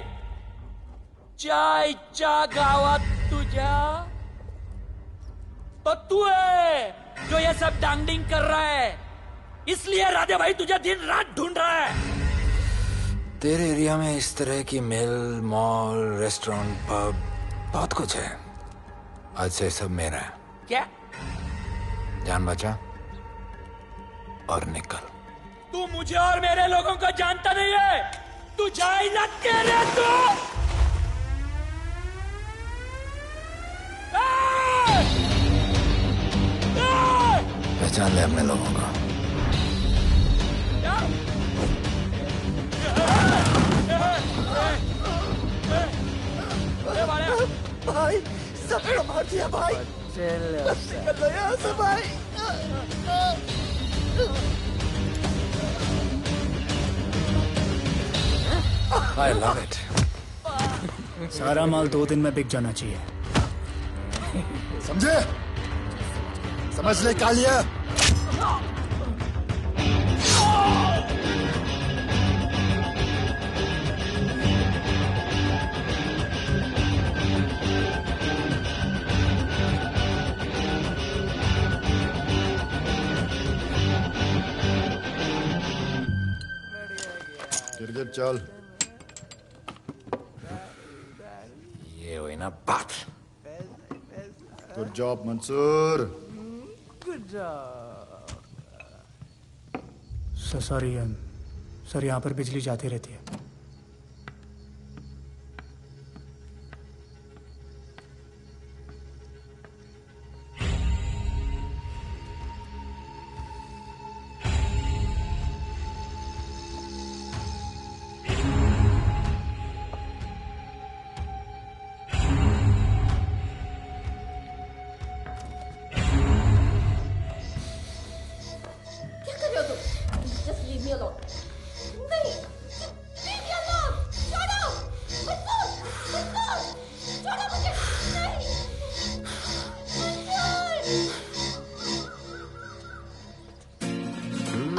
चायच्या गावात तुझ्या तो तू है जो ये सब डांगडिंग कर रहा है, इसलिए राधे भाई तुझे दिन रात ढूंढ रहा है। तेरे एरिया में इस तरह की मिल, मॉल, रेस्टोरेंट, पब बहुत कुछ है। आज से सब मेरा है। क्या? जान बचा और निकल। तू मुझे और मेरे लोगों को जानता नहीं है। तू जाए ना तेरे तू। पहचान ले अपने लोगों को। भाई सबको मार दिया भाई। निकल लो यहाँ से भाई। I love it. सारा माल 2 दिन में बिक जाना चाहिए। समझे? समझ ले कालिया। गिरगिट चल। ये हुई ना बात। Good job Mansoor. Sorry sir, यहाँ पर बिजली जाती रहती है।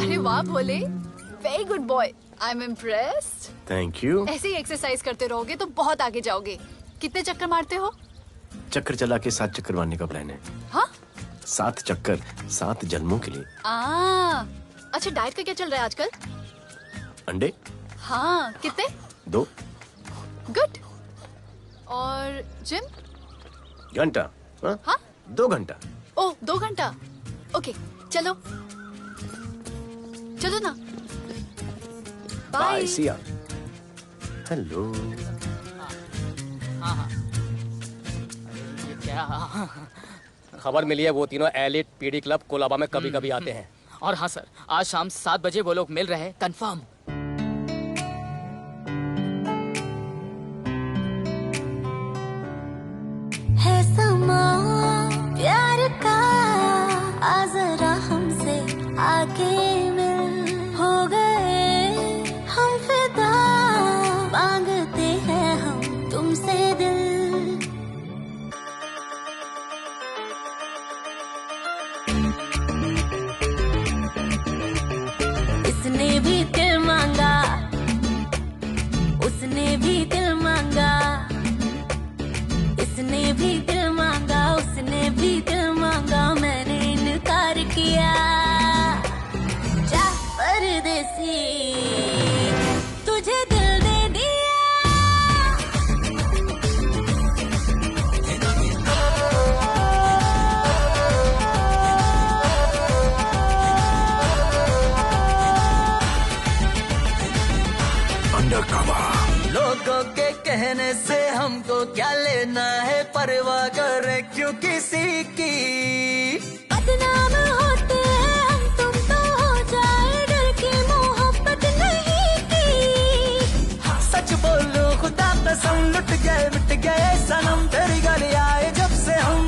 अरे वाह Bhole, very good boy, I am impressed. Thank you. ऐसे ही एक्सरसाइज करते रहोगे तो बहुत आगे जाओगे। कितने चक्कर मारते हो? चक्कर चला के 7 चक्कर मारने का प्लान है। हाँ? 7 चक्कर 7 जन्मों के लिए। अच्छा, डाइट का क्या चल रहा है आजकल? अंडे? हाँ, कितने? 2 गुड। और जिम? घंटा। हाँ? 2 घंटा। ओह, 2 घंटा। ओके, चलो चलो ना। बाय, सी या। हेलो। क्या खबर मिली है? वो तीनों एलिट पीडी क्लब कोलाबा में कभी कभी आते हैं। और हाँ सर, आज शाम 7 बजे वो लोग मिल रहे हैं, कंफर्म। है समा प्यार का, आ जरा हमसे आके मिल। हो गए हम फिदा, मांगते हैं हम तुमसे दिल। इसने भी दिल मांगा, उसने भी दिल मांगा, इसने भी दिल मांगा, उसने भी दिल मांगा, मैंने इनकार किया। जा परदेसी, तुझे दिल दे दिया। लोगों के कहने से हमको क्या लेना है, परवाह करे क्यों किसी की। बदनाम होते हैं हम, तुम तो हो जाए, डर की मोहब्बत नहीं की। हाँ, सच बोलो खुदा कसम, लुट गए मिट गए सनम, तेरी गली आए जब से हम।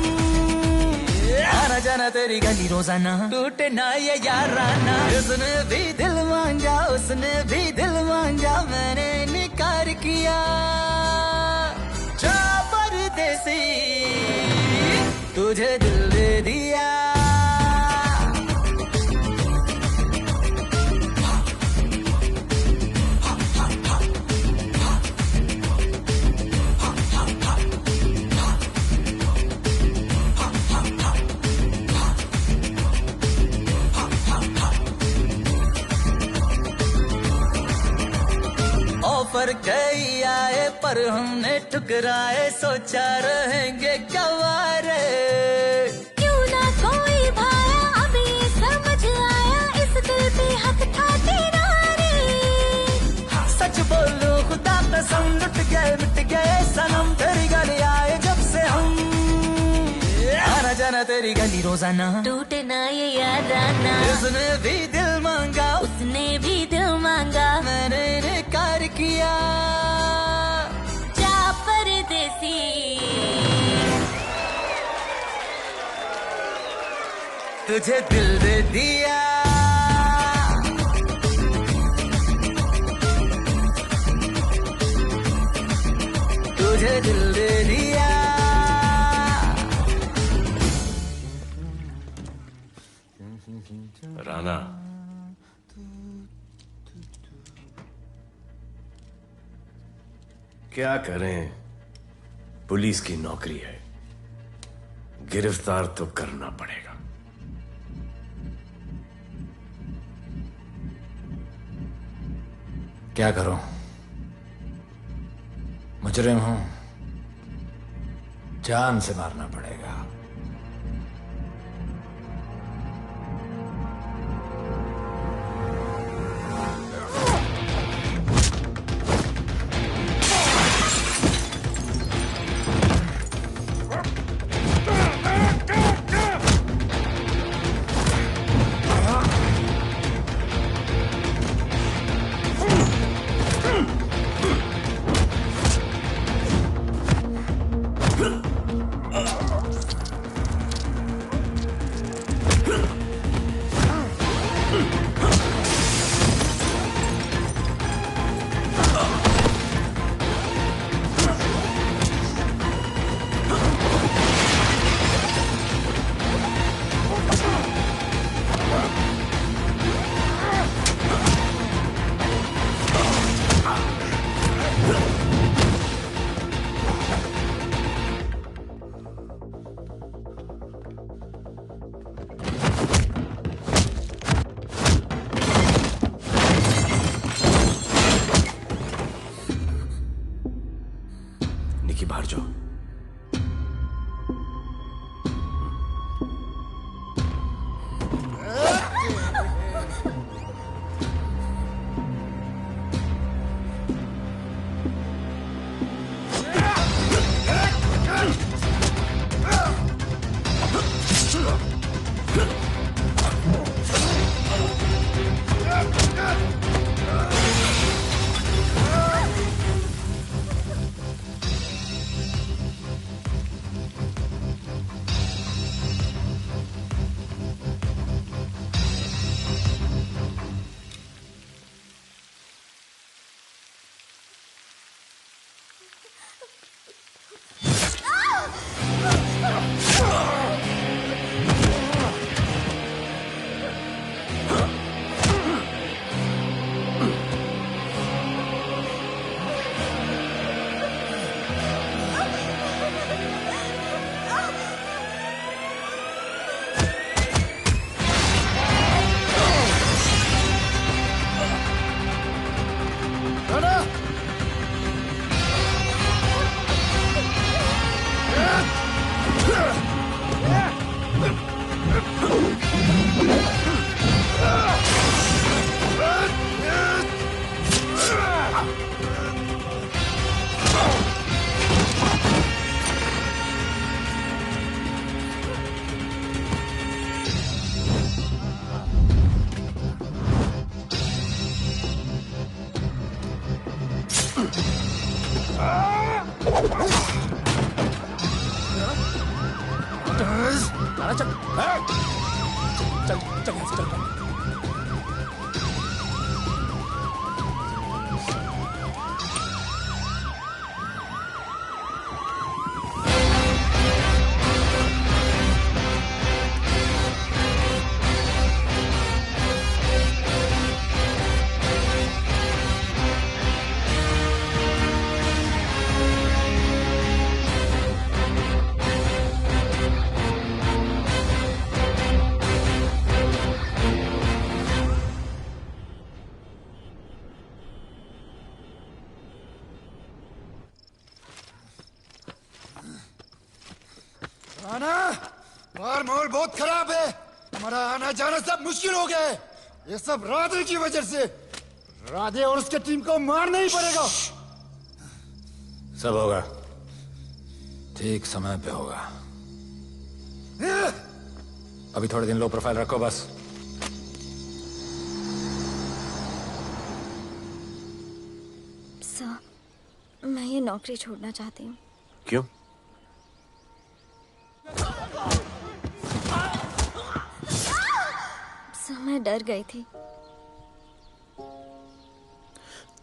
आना जाना तेरी तेरी गली रोजाना, टूटे ना ये याराना। उसने भी दिल मांगा, उसने भी दिल मांगा, मैंने इनकार किया। जा परदेसी, तुझे दिल दे दिया। ऑफर कई आए पर हमने ठुकराए, सोचा रहेंगे गवारे। क्यों ना कोई भाया, अब ये समझ आया, इस दिल पे हक था तेरा रे। सच बोलो खुदा कसम, लुट गए मिट गए सनम, तेरी गली आए जब से हम। आना जाना तेरी गली रोजाना, टूटे ना ये याराना। उसने भी दिल मांगा, उसने भी दिल मांगा, मैंने इनकार किया। जा परदेसी, तुझे दिल दे दिया। तुझे दिल दे दिया। राना, क्या करें, पुलिस की नौकरी है, गिरफ्तार तो करना पड़ेगा। क्या करूं? मुजरिम हूं, जान से मारना पड़ेगा। निकी बाहर जाओ। चल चल चल चल चल आना मार माहौल बहुत खराब है। हमारा आना जाना सब मुश्किल हो गया है। ये सब राधे की वजह से। राधे और उसके टीम को मारना ही पड़ेगा। सब होगा, ठीक समय पे होगा। अभी थोड़े दिन लो प्रोफाइल रखो बस। सर, मैं ये नौकरी छोड़ना चाहती हूँ। क्यों? सर, मैं डर गई थी।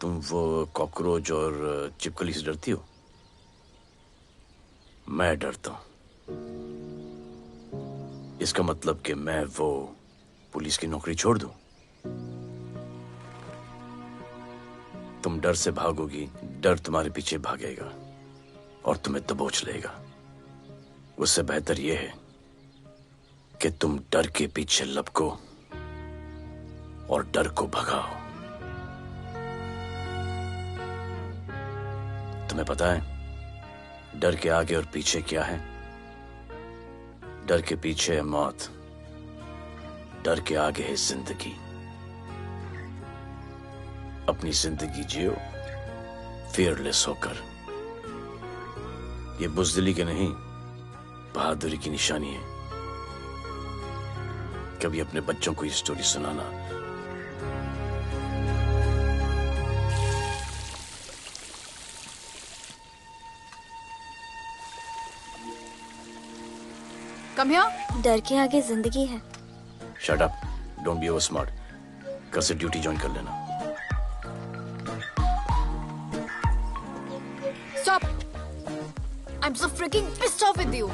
तुम वो कॉकरोच और चिपकली से डरती हो? मैं डरता हूं। इसका मतलब कि मैं वो पुलिस की नौकरी छोड़ दूं? तुम डर से भागोगी, डर तुम्हारे पीछे भागेगा और तुम्हें दबोच लेगा। उससे बेहतर यह है कि तुम डर के पीछे लपको और डर को भगाओ। तुम्हें पता है डर के आगे और पीछे क्या है? डर के पीछे है मौत, डर के आगे है जिंदगी। अपनी जिंदगी जियो फियरलेस होकर। ये बुज़दिली के नहीं, बहादुरी की निशानी है। कभी अपने बच्चों को ये स्टोरी सुनाना। Come here. डर के आगे जिंदगी है। Shut up, don't be over smart. कल से ड्यूटी ज्वाइन कर लेना। Stop! I'm so freaking pissed off with you.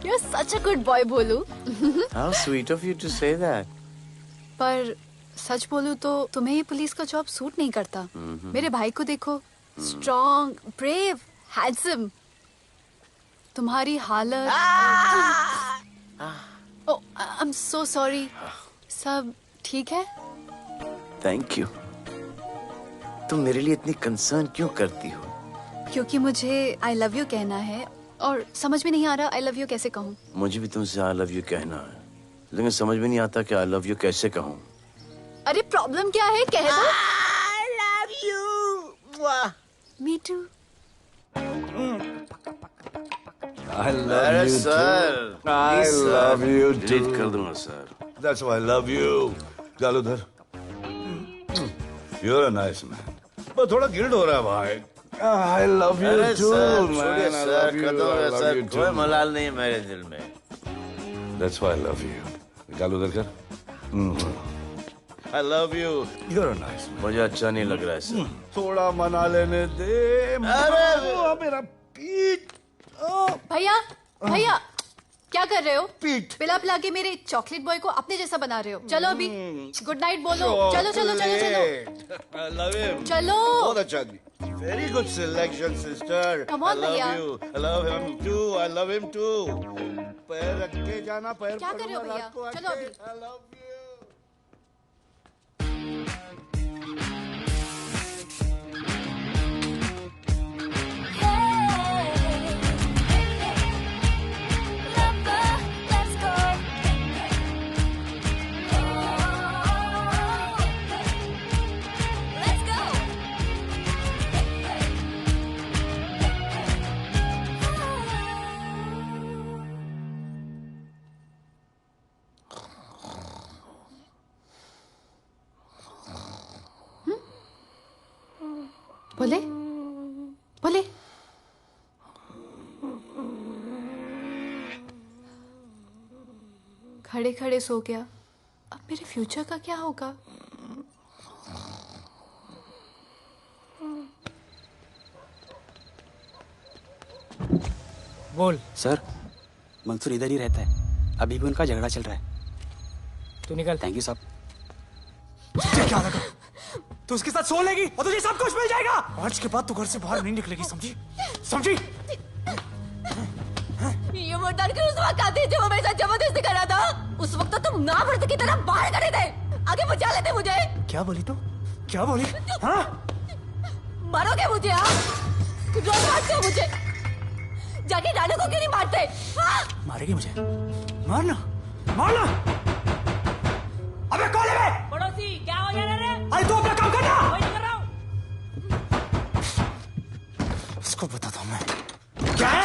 You're such a good boy, बोलू। How sweet of you to say that. पर सच बोलूं तो तुम्हें ये पुलिस का जॉब सूट नहीं करता। मेरे भाई को देखो, स्ट्रॉन्ग, ब्रेव, हैंडसम। तुम्हारी हालत। ओह, आई एम सो सॉरी। सब ठीक है? Thank you. तुम मेरे लिए इतनी कंसर्न क्यों करती हो? क्योंकि मुझे आई लव यू कहना है और समझ में नहीं आ रहा आई लव यू कैसे कहूँ। मुझे भी तुमसे आई लव यू कहना है, लेकिन समझ में नहीं आता कि आई लव यू कैसे कहूँ। अरे प्रॉब्लम क्या है, कह दो। I love you. Me too. I love you sir. too. I Please, sir. love you too. Delete कर दूंगा sir. That's why I love you. चल उधर। You're a nice man. पर थोड़ा गिल्ड हो रहा है भाई। I love you अरे too, सर, man. छोड़िए I sir, love you. Kadam I है love सर, you कोई too. मलाल नहीं है मेरे दिल में। That's why I love you. निकाल उधर कर। I love you. You're a nice man. मुझे अच्छा नहीं लग रहा है सर। थोड़ा मना लेने दे। अरे मेरा पीठ। भैया, भैया, क्या कर रहे हो? पीठ पिला पिला के मेरे चॉकलेट बॉय को अपने जैसा बना रहे हो। चलो अभी गुड नाइट बोलो। चलो चलो चलो चलो। I love him. चलो। बहुत अच्छा आदमी। Very good selection, sister. Come on, I love भैया। you. I love him too. I love him too. पैर रख के जाना, पैर क्या कर रहे हो पकड़ना भैया? रात को चलो आके। अभी। I love you. बोले बोले खड़े खड़े सो गया, अब मेरे फ्यूचर का क्या होगा? बोल। सर, मंसूर इधर ही रहता है, अभी भी उनका झगड़ा चल रहा है। तू निकल। थैंक यू साहब। तुझे क्या लगा तू उसके साथ सो लेगी और तुझे सब कुछ मिल जाएगा? आज के बाद तू घर से बाहर नहीं निकलेगी, समझी? समझी? ये मोटार के उस वक्त आते जब वो मेरे साथ जबरदस्ती कर रहा था, उस वक्त तो तुम ना भरते की तरह बाहर खड़े थे, आगे बचा लेते मुझे। क्या बोली तू? क्या बोली? हाँ? मारोगे मुझे? हाँ, रोज मारते हो मुझे, जाके रानू को क्यों नहीं मारते? हाँ? मारेगी मुझे? मारना, मारना। अबे कौन है बे? पड़ोसी, क्या हो गया रे? अरे तू अपना काम करना। वही नहीं कर रहा हूँ। इसको बताता हूँ मैं। क्या है?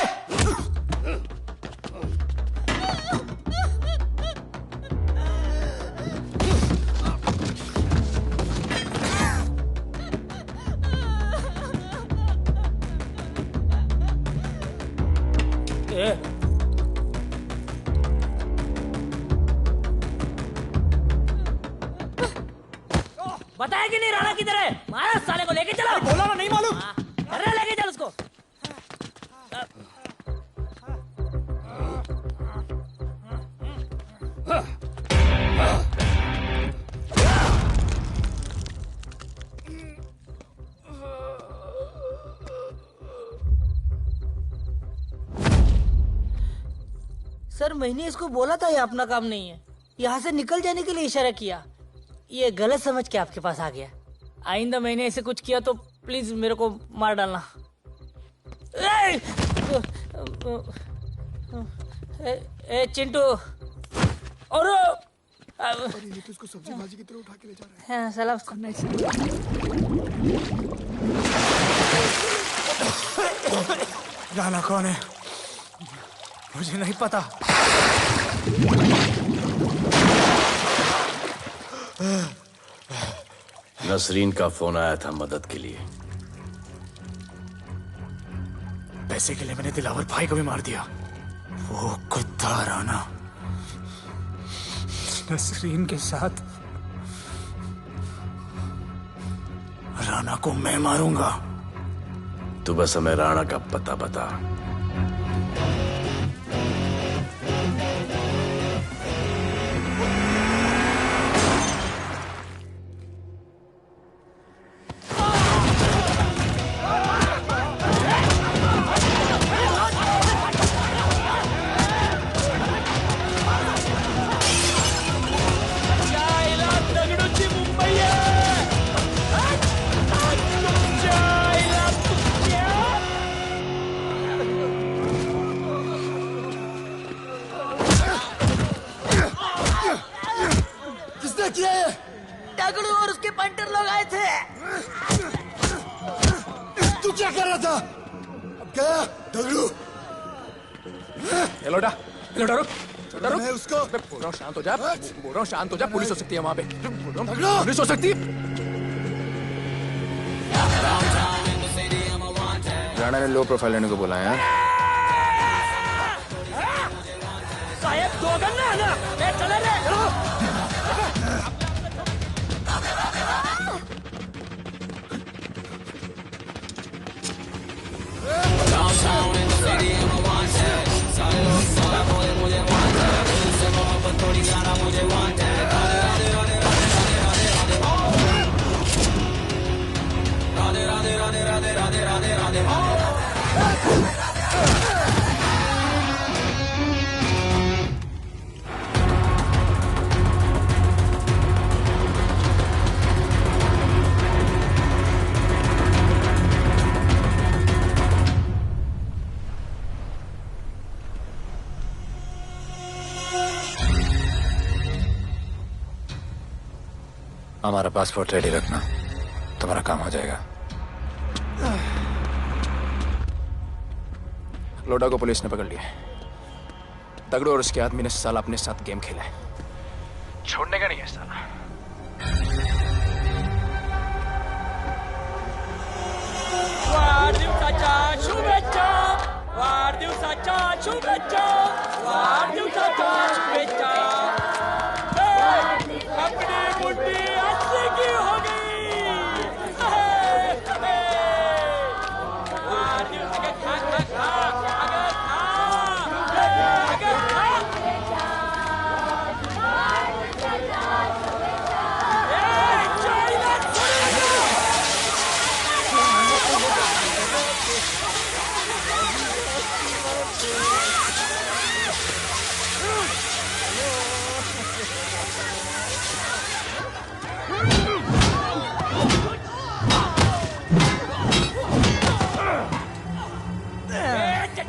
बताया कि नहीं राणा किधर है? मारा साले को, लेके चलो। बोला ना, नहीं मालूम। अरे लेके चल उसको। सर, मैंने इसको बोला था ये अपना काम नहीं है, यहाँ से निकल जाने के लिए इशारा किया, ये गलत समझ के आपके पास आ गया। आइंदा मैंने ऐसे कुछ किया तो प्लीज मेरे को मार डालना। ए चिंटू, और ये तो इसको सब्जी भाजी की तरह उठा के ले जा रहा है। हाँ, सलाम करना राणा कौन है मुझे नहीं पता। नसरीन का फोन आया था मदद के लिए। पैसे के लिए मैंने दिलावर भाई को भी मार दिया। वो कुत्ता राणा नसरीन के साथ, राणा को मैं मारूंगा। तू बस हमें राणा का पता बता। दगड़ू और उसके पंटर लोग आए थे। तू क्या कर रहा था? अब गया दगड़ू। लोटा रुक। मैं उसको बोल रहा हूँ शांत हो जा, बोल रहा हूँ शांत हो जा। पुलिस हो सकती है वहाँ पे, दगड़ू। पुलिस हो सकती है। राणा ने लो प्रोफाइल लेने को बोला है। साहब दो गन्ना है ना, मैं चले रे। Downtown in the city, I'm a wanted. सारे लोग सारा बोले मुझे wanted. दिल से मोहब्बत थोड़ी ज्यादा मुझे wanted. राधे राधे राधे राधे राधे राधे राधे राधे राधे राधे राधे राधे। हमारा पासपोर्ट रेडी रखना, तुम्हारा काम हो जाएगा। लोडा को पुलिस ने पकड़ लिया। तगड़ू और उसके आदमी ने साला अपने साथ गेम खेला है, छोड़ने का नहीं है साला। वाढदिवसाच्या शुभेच्छा, वाढदिवसाच्या शुभेच्छा, वाढदिवसाच्या शुभेच्छा।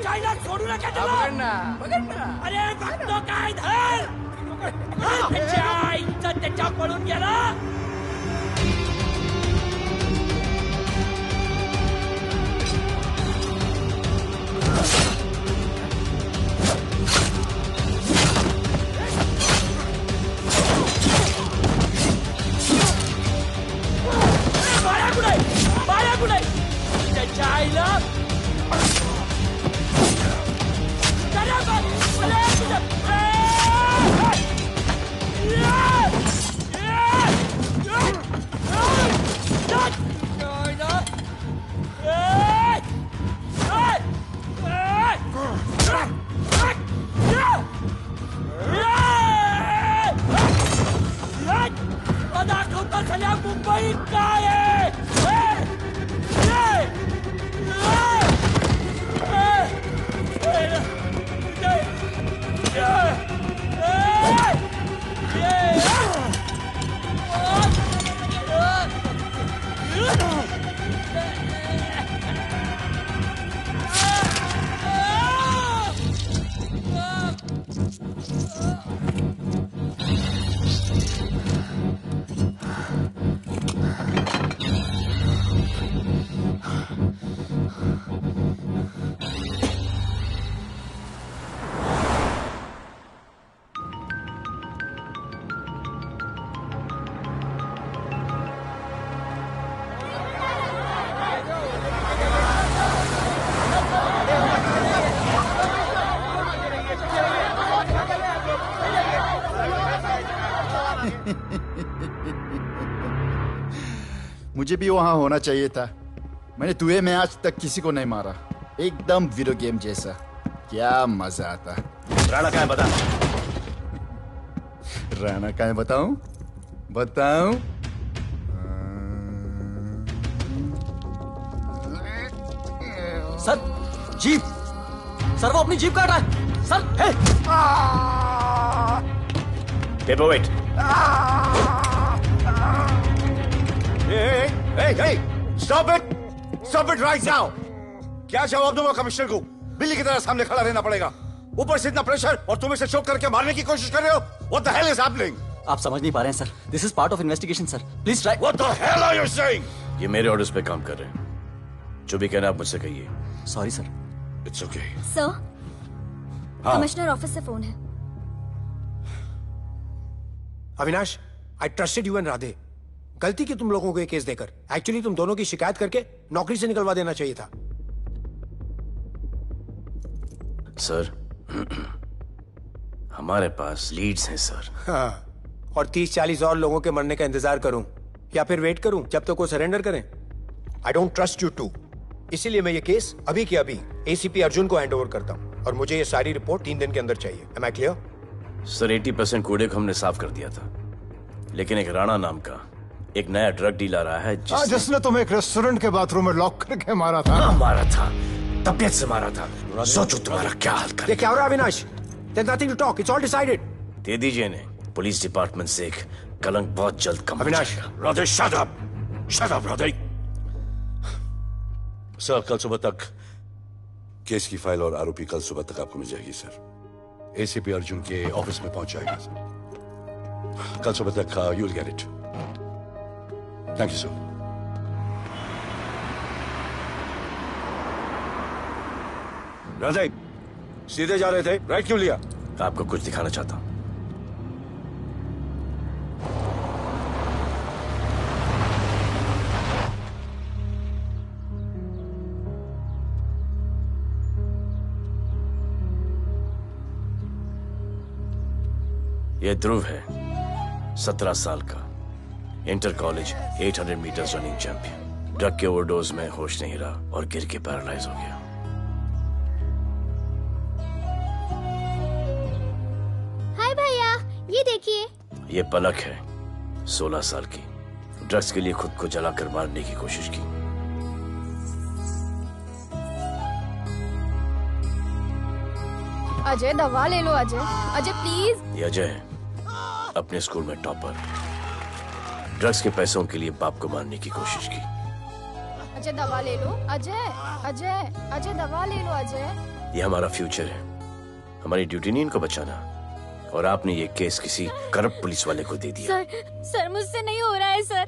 चाइना छोड़ू ना क्या चलो पकड़ना अरे भक्तों का इधर त्याच्या पळून गेला बाळा कुठे त्याच्या आईला दाखवता सगळ्या मुंबई काय मुझे भी वहां होना चाहिए था। मैंने दुए में आज तक किसी को नहीं मारा। एकदम वीडियो गेम जैसा। क्या मजा आता। राणा कहाँ है बता। राणा कहाँ है बताऊं? बताऊं? सर जीप सर वो अपनी जीप काट रहा है sir. Paper weight. Hey, stop it right now! क्या जवाब दूंगा कमिश्नर को? बिल्ली की तरह सामने खड़ा रहना पड़ेगा। ऊपर से इतना प्रेशर और तुम इसे चोक करके मारने की कोशिश कर रहे हो? What the hell is happening? आप समझ नहीं पा रहे हैं sir. This is part of investigation sir. Please try। What the hell are you saying? ये मेरे ऑर्डर्स पे काम कर रहे हैं। जो भी कहना आप मुझसे कहिए। Sorry sir. It's okay। Sir हाँ। कमिश्नर ऑफिस से फोन है। Avinash, I trusted you and Radhe. गलती की तुम लोगों को ये केस देकर। एक्चुअली तुम दोनों की शिकायत करके नौकरी से निकलवा देना चाहिए था। सर हमारे पास लीड्स हैं सर। हाँ, और 30-40 और लोगों के मरने का इंतजार करूं या फिर वेट करूं जब तक वो सरेंडर करें? I don't trust you too. इसीलिए मैं ये केस अभी के अभी एसीपी अर्जुन को हैंड ओवर करता हूं और मुझे ये सारी रिपोर्ट 3 दिन के अंदर चाहिए। M I clear? सर 80% कूड़े को हमने साफ कर दिया था, लेकिन एक राणा नाम का एक नया ड्रग डीलर आया है जिसने तुम्हें एक रेस्टोरेंट के बाथरूम में लॉक करके मारा था। हाँ, मारा था, तबीयत से मारा था। सोचो तुम्हारा क्या हाल कर। ये क्या हो रहा है Avinash? There's nothing to talk. It's all decided. दे दीजिए इन्हें। पुलिस डिपार्टमेंट से एक कलंक बहुत जल्द कम हो अविनाश, जाएगा। Radhe shut up! Shut up, Radhe. Sir कल सुबह तक केस की फाइल और आरोपी कल सुबह तक आपको मिल जाएगी सर। एसीपी अर्जुन के ऑफिस में पहुंच जाएगा सर। कल सुबह तक you will get it. Thank you sir. Radhe सीधे जा रहे थे, राइट क्यों लिया? आपको कुछ दिखाना चाहता हूं। यह ध्रुव है, 17 साल का, inter college 800 metre running champion. Drug के ओवरडोज में होश नहीं रहा और गिर के पैरालाइज हो गया। हाय भैया, ये देखिए। ये पलक है, 16 साल की। ड्रग्स के लिए खुद को जलाकर मारने की कोशिश की। अजय दवा ले लो। अजय, अजय प्लीज। ये अजय है, अपने स्कूल में टॉपर। ड्रग्स के पैसों के लिए बाप को मारने की कोशिश की। अजय दवा ले लो। अजय, अजय, अजय दवा ले लो। अजय ये हमारा फ्यूचर है, हमारी ड्यूटी नहीं इनको बचाना। और आपने ये केस किसी करप्ट पुलिस वाले को दे दिया। सर मुझसे नहीं हो रहा है सर।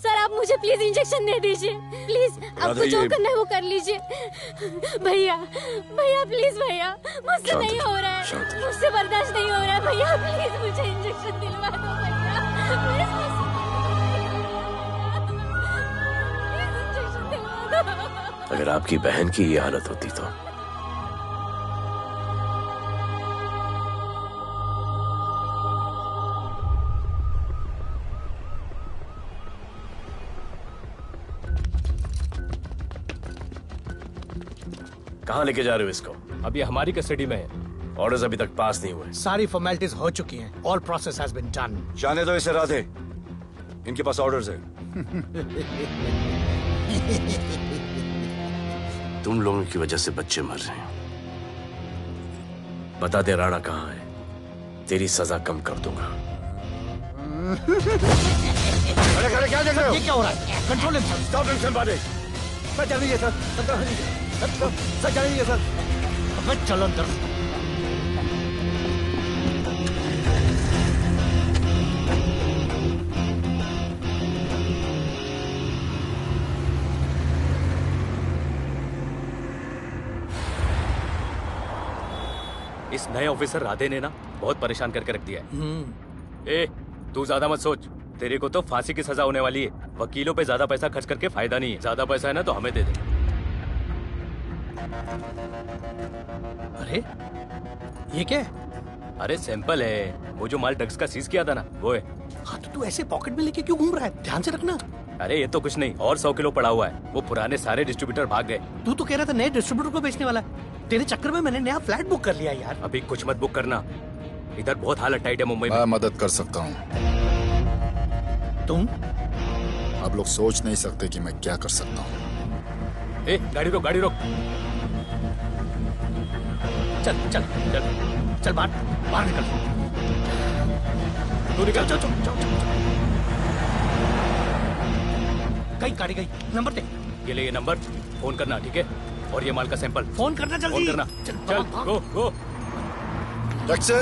सर आप मुझे प्लीज इंजेक्शन दे दीजिए प्लीज। आपको जो करना है वो कर लीजिए। भैया भैया प्लीज भैया, मुझसे नहीं हो रहा है, मुझसे बर्दाश्त नहीं हो रहा है भैया, प्लीज मुझे इंजेक्शन दिलवा दो भैया, प्लीज इंजेक्शन दिलवा दो। अगर आपकी बहन की ये हालत होती तो कहाँ लेके जा रहे हो इसको? अभी हमारी कस्टडी में है। ऑर्डर्स अभी तक पास नहीं हुए। सारी फॉर्मेलिटीज हो चुकी हैं। All process has been done. जाने दो इसे राधे, इनके पास ऑर्डर्स है। तुम लोगों की वजह से बच्चे मर रहे हैं। बता दे राणा कहाँ है, तेरी सजा कम कर दूंगा। अरे क्या देख रहे हो? ये क्या हो रहा है? Control himself. स्टॉप हिमसेल्फ बारे। सर जाने दीजिए सर जाने दीजिए सर। अबे चलो अंदर। इस नए ऑफिसर राधे ने ना बहुत परेशान करके रख दिया है। ए, तू ज्यादा मत सोच, तेरे को तो फांसी की सजा होने वाली है। वकीलों पे ज्यादा पैसा खर्च करके फायदा नहीं है। ज्यादा पैसा है ना तो हमें दे दे। अरे ये क्या है? अरे सैंपल है, वो जो माल ड्रग्स का सीज किया था ना वो है। हाँ तो तू ऐसे पॉकेट में लेके क्यों घूम रहा है? ध्यान से रखना। अरे ये तो कुछ नहीं, और 100 किलो पड़ा हुआ है। वो पुराने सारे डिस्ट्रीब्यूटर भाग गए। तू तो कह रहा था नए डिस्ट्रीब्यूटर को बेचने वाला है। तेरे चक्कर में मैंने नया फ्लैट बुक कर लिया यार। अभी कुछ मत बुक करना, इधर बहुत हालत टाइट है मुंबई में। मैं मदद कर सकता हूँ। तुम? आप लोग सोच नहीं सकते कि मैं क्या कर सकता हूँ। ए, गाड़ी रोक, गाड़ी रोक। चल चल चल चल बाहर निकल। तू निकल। चल चल चल कहीं गाड़ी गई। नंबर दे। ये ले, ये नंबर, फोन करना ठीक है। और ये माल का सैंपल फोन करना जल्दी। फोन करना। चल गो गो। टैक्सी।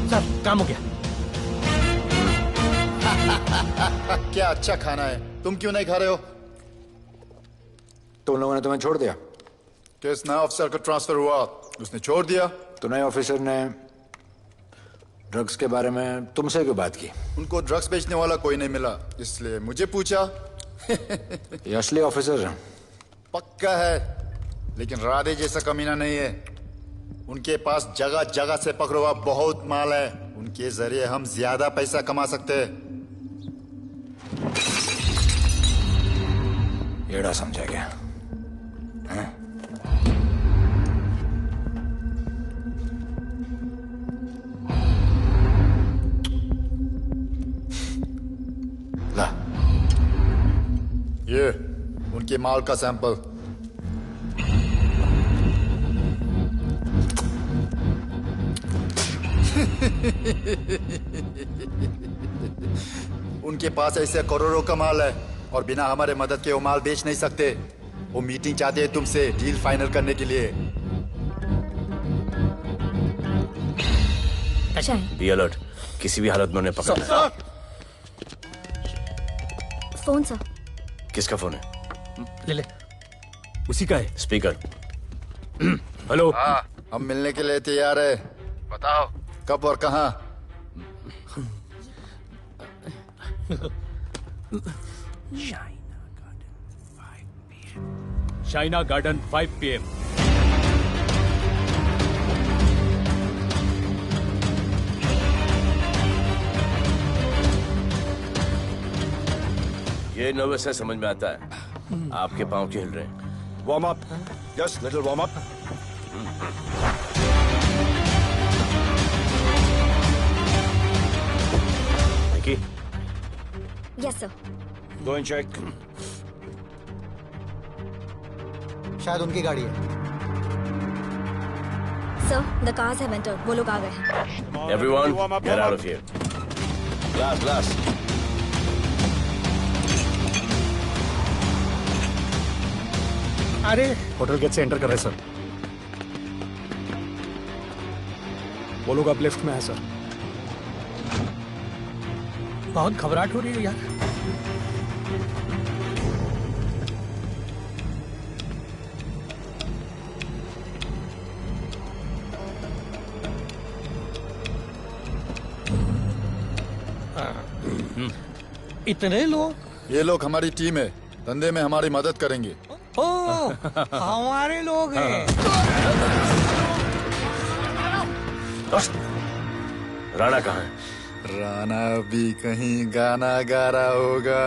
सर काम हो गया। क्या अच्छा खाना है, तुम क्यों नहीं खा रहे हो? तो उन लोगों ने तुम्हें छोड़ दिया? किस नए ऑफिसर का ट्रांसफर हुआ उसने छोड़ दिया? तो नए ऑफिसर ने ड्रग्स के बारे में तुमसे क्यों बात की? उनको ड्रग्स बेचने वाला कोई नहीं मिला, इसलिए मुझे पूछा। ये असली ऑफिसर है? पक्का है, लेकिन राधे जैसा कमीना नहीं है। उनके पास जगह जगह से पकड़ा हुआ बहुत माल है, उनके जरिए हम ज्यादा पैसा कमा सकते हैं। एड़ा समझा क्या? हैं? ला, ये उनके माल का सैंपल। उनके पास ऐसे करोड़ों का माल है और बिना हमारे मदद के वो माल बेच नहीं सकते। वो मीटिंग चाहते हैं तुमसे डील फाइनल करने के लिए। बी अलर्ट, किसी भी हालत में उन्हें पकड़ना है। Phone sir. किसका फोन है? ले ले। उसी का है। स्पीकर। हेलो। हाँ, हम मिलने के लिए तैयार है। बताओ कब और कहाँ? Shaina garden 5 PM। ये नर्वस है, समझ में आता है। आपके पांव क्यों हिल रहे हैं? Warm up, just little warm up. Nikki. Yes sir. Go and check. शायद उनकी गाड़ी है। Sir the cars have entered. वो लोग आ गए हैं। Everyone, get out of here. Glass glass. अरे होटल गेट से एंटर कर रहे सर। वो लोग अब लिफ्ट में है सर। बहुत घबराहट हो रही है यार। इतने लोग? ये लोग हमारी टीम है, धंधे में हमारी मदद करेंगे। ओ, हमारे लोग हैं। राणा कहाँ है? राणा भी कहीं गाना गा रहा होगा।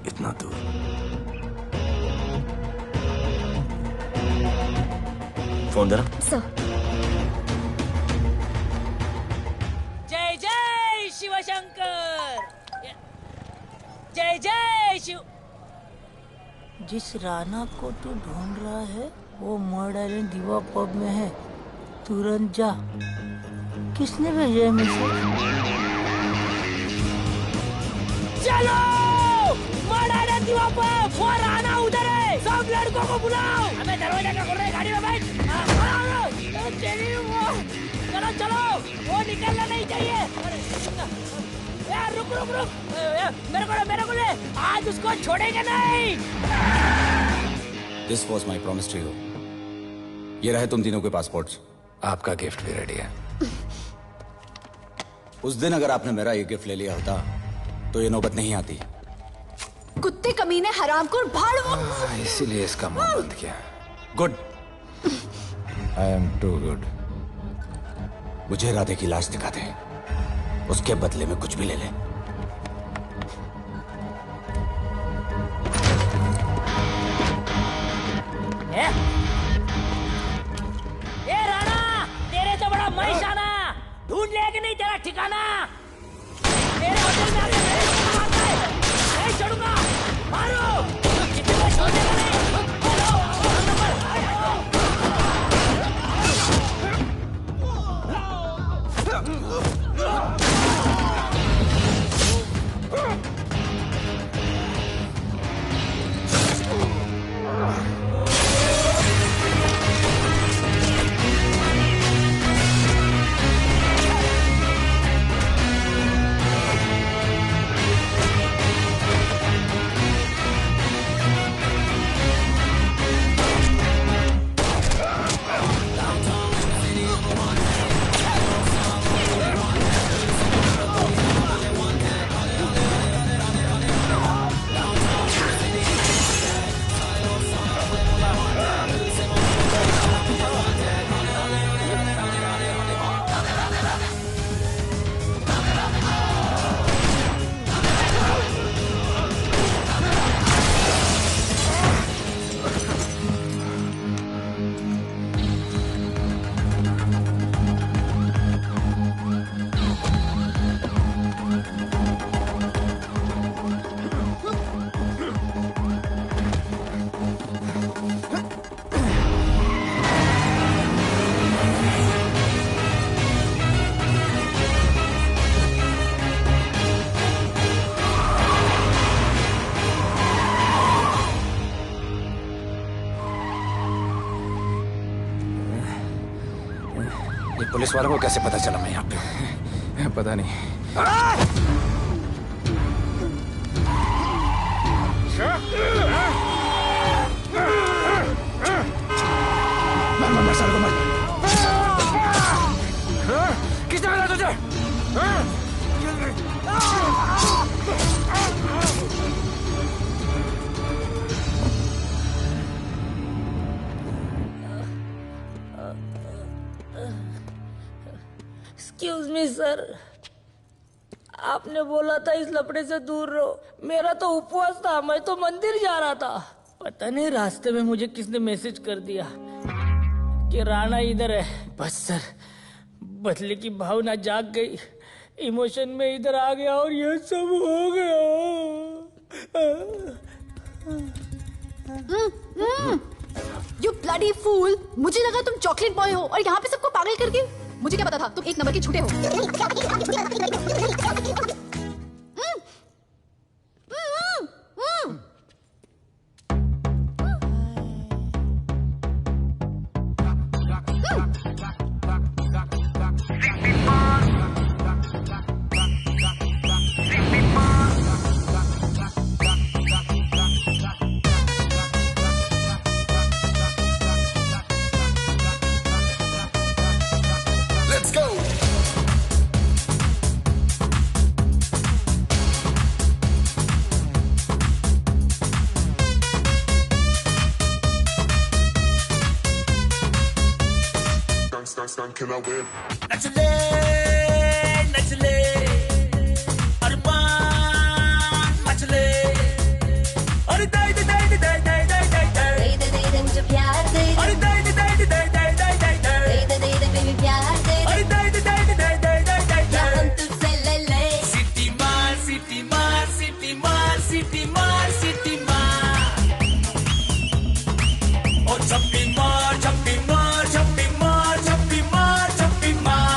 इतना दूर। फोन दे रहा। सर। जय जय शिवशंकर, जय जय शिव। जिस राणा को तू ढूंढ रहा है वो मर्ड आइलैंड दीवा पब में है, तुरंत जा। किसने भेजा है मैसेज? चलो मर्ड आइलैंड दीवा पब, वो राणा उधर है, सब लड़कों को बुलाओ। हमें दरवाजा क्या खोल रहे, गाड़ी में बैठ। चलो चलो, वो निकलना नहीं चाहिए। यार रुक रुक रुक, मेरे को ले, आज उसको छोड़ेंगे नहीं। This was my promise to you. ये रहे तुम तीनों के पासपोर्ट्स। आपका गिफ्ट भी रेडी है। उस दिन अगर आपने मेरा ये गिफ्ट ले लिया होता तो ये नौबत नहीं आती। कुत्ते कमीने हरामखोर भाड़। इसीलिए इसका मुंह बंद किया। Good. I am too good. मुझे राधे की लाश दिखा दे, उसके बदले में कुछ भी ले ले। ए राणा, तेरे तो बड़ा मैशाना, ढूंढ लिया कि नहीं तेरा ठिकाना? तेरे होटल में आके मेरे को मारता है, नहीं छोड़ूंगा, मारो, किसी को छोड़ने का नहीं। पुलिस वालों को कैसे पता चला मैं यहाँ पे? पता नहीं। मर साले को मर। किसने मिला तुझे? एक्सक्यूज मी सर, आपने बोला था इस लफड़े से दूर रहो। मेरा तो उपवास था, मैं तो मंदिर जा रहा था। पता नहीं रास्ते में मुझे किसने मैसेज कर दिया कि राणा इधर है। बस सर, बदले की भावना जाग गई, इमोशन में इधर आ गया और ये सब हो गया। You bloody fool! मुझे लगा तुम चॉकलेट बॉय हो और यहाँ पे सबको पागल करके। मुझे क्या पता था तुम एक नंबर के झूठे हो। Can I win? नचले नचले अरमान मचले अरे दाई दाई दाई दाई दाई दाई दाई दाई दे दे मुझे प्यार दे अरे दाई दाई दाई दाई दाई दाई दाई दाई दे बेबी प्यार दे अरे दाई दाई दाई दाई दाई दाई दाई क्या हम तुझसे ले ले सिटी मार सिटी मार सिटी मार सिटी मार सिटी मार और छप्पी मार छप्पी मार छप्पी मार छप्पी मार छप्पी मार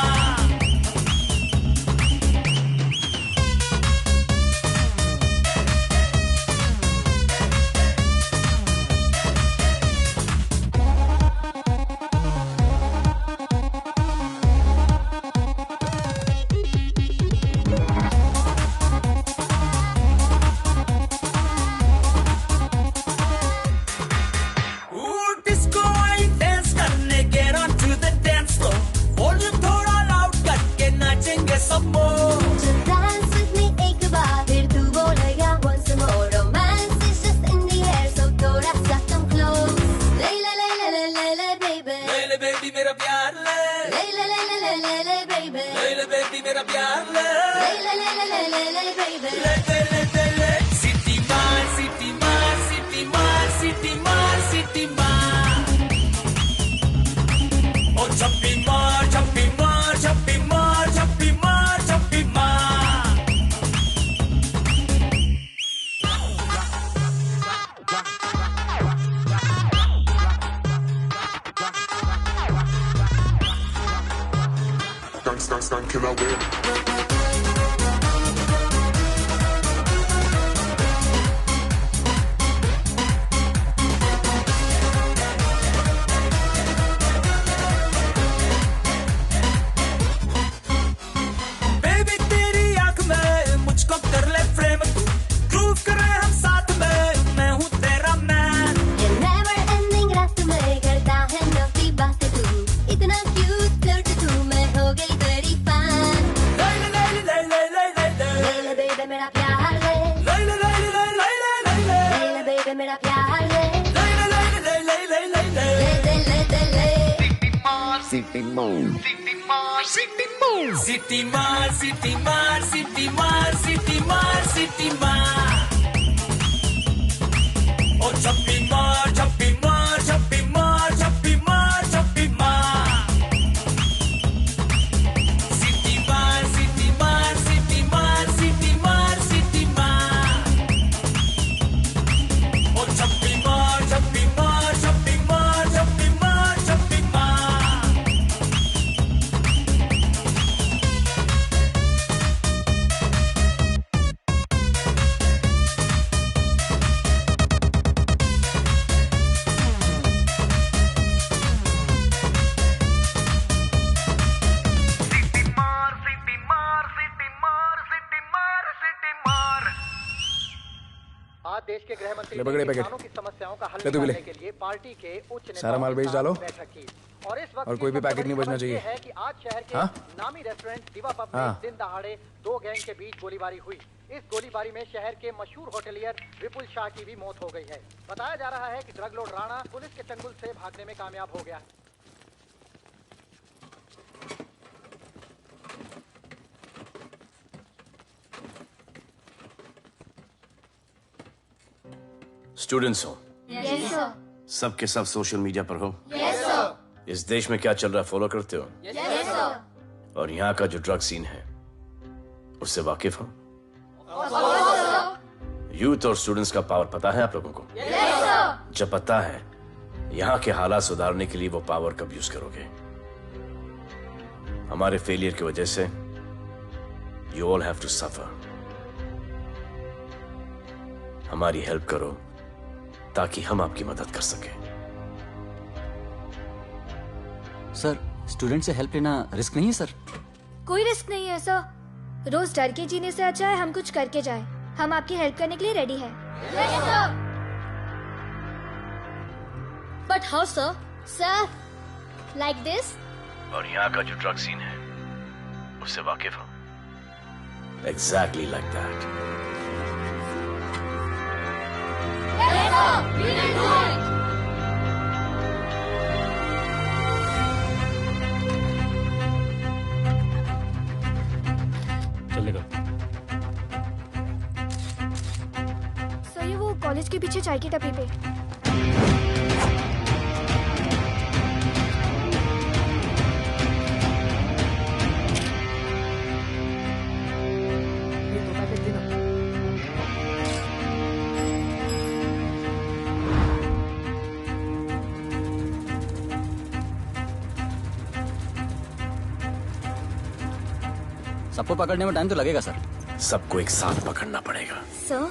डिस्को आई डांस करने get on to the dance floor volume थोड़ा लाउड करके नाचेंगे सब मोर Just dance with me एक बार फिर तू बोलेगा once more romance is just in the air so थोड़ा सा come close ले ले ले ले ले ले ले baby ले ले बेबी मेरा प्यार ले ले ले ले ले ले ले ले baby ले ले बेबी मेरा प्यार ले ले ले ले ले ले ले ले baby ले ले ले ले ले सिटी मार सिटी मार सिटी मार सिटी मार सिटी मार और छप्पी मार छप्पी मार छप्पी मार छप्पी मार छप्पी मार Can I win? बेबी तेरी आंख में मुझको कर ले फ्रेम तू ग्रूव करे हम साथ में मैं हूँ तेरा मैन ये never ending रात में करता है नौकी बातें तू इतना cute flirt तू मैं हो गई तेरी fan ले ले ले ले ले ले ले ले ले ले baby मेरा प्यार ले ले ले ले ले ले ले ले ले ले baby मेरा प्यार ले ले ले ले ले ले ले ले ले ले ले ले ले City Mall. सिटी मार सिटी मार सिटी मार सिटी मार सिटी मार और छप्पी मार छप्पी मार छप्पी मार छप्पी मार छप्पी मार सिटी मार सिटी मार सिटी मार सिटी मार सिटी मार और छप्पी मार छप्पी मार छप्पी मार छप्पी मार छप्पी मार आज देश के गृह मंत्री ले पकड़े ने पैकेट। किसानों की समस्याओं का हल ले तू भी ले। निकालने के लिए पार्टी के उच्च सारा माल नेताओं के बेच साथ डालो। बैठक की। और इस वक्त और कोई भी सबसे पैकेट बड़ी नहीं बचना खबर ये चाहिए। है कि आज शहर के हाँ? नामी रेस्टोरेंट दिवा पब में हाँ। दिन दहाड़े दो गैंग के बीच गोलीबारी हुई। इस गोलीबारी में शहर के मशहूर होटलियर विपुल शाह की भी मौत हो गई है। बताया जा रहा है कि ड्रग लॉर्ड राणा पुलिस के चंगुल से भागने में कामयाब हो गया। स्टूडेंट्स हो Yes, sir. सब के सब सोशल मीडिया पर हो Yes, sir. इस देश में क्या चल रहा है फॉलो करते हो Yes, sir. और यहाँ का जो ड्रग सीन है उससे वाकिफ हो? यूथ और स्टूडेंट्स का पावर पता है आप लोगों को? जब पता है, यहाँ के हालात सुधारने के लिए वो पावर कब यूज करोगे? हमारे फेलियर की वजह से you all have to suffer. हमारी हेल्प करो ताकि हम आपकी मदद कर सकें। सर, स्टूडेंट से हेल्प लेना रिस्क नहीं है सर? कोई रिस्क नहीं है सर। रोज डर के जीने से अच्छा है हम कुछ करके जाए। हम आपकी हेल्प करने के लिए रेडी हैं। But how sir? Sir, like this? और यहाँ का जो ड्रग सीन है उससे वाकिफ हो? Exactly like that. चलेगा। सर, ये वो कॉलेज के पीछे चाय की टपरी पे। सबको पकड़ने में टाइम तो लगेगा सर। सबको एक साथ पकड़ना पड़ेगा। सर,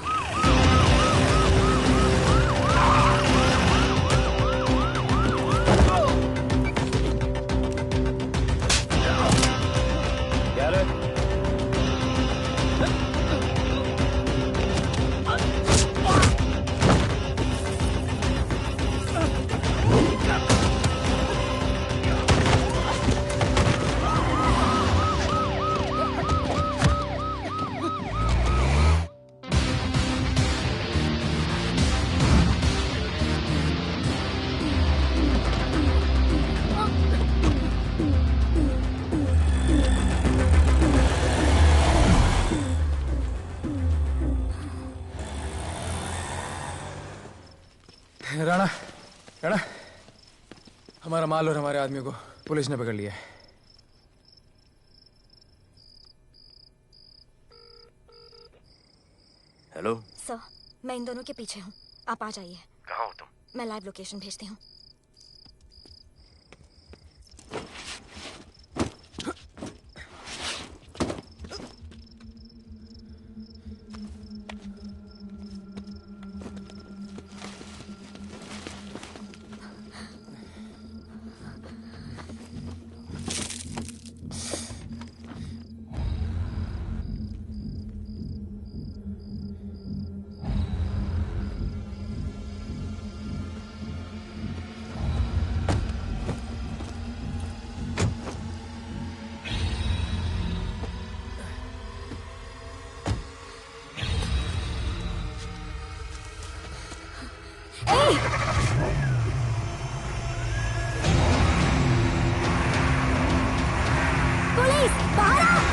राणा, राणा, हमारा माल और हमारे आदमियों को पुलिस ने पकड़ लिया है। हेलो सर, मैं इन दोनों के पीछे हूँ। आप आ जाइए। कहाँ हो तुम? मैं लाइव लोकेशन भेजती हूँ। पुलिस, बाहर आओ!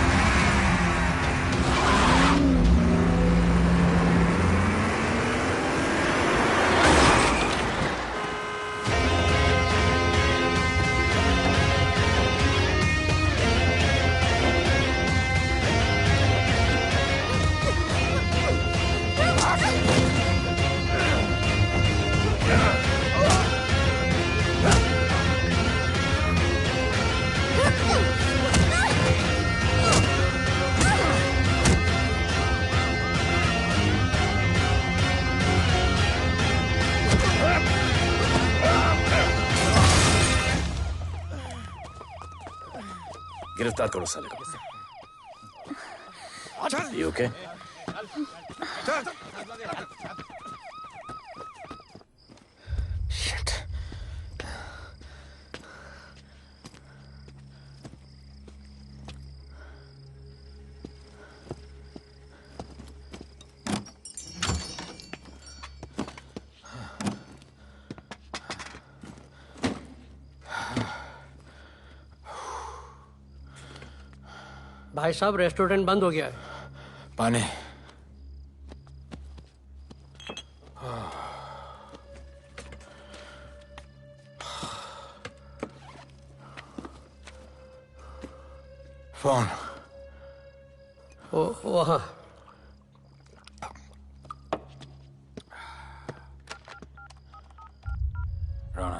गिरफ्तार करो साले को। You okay? Shit. भाई साहब, रेस्टोरेंट बंद हो गया है। पानी। फोन वहाँ। राणा,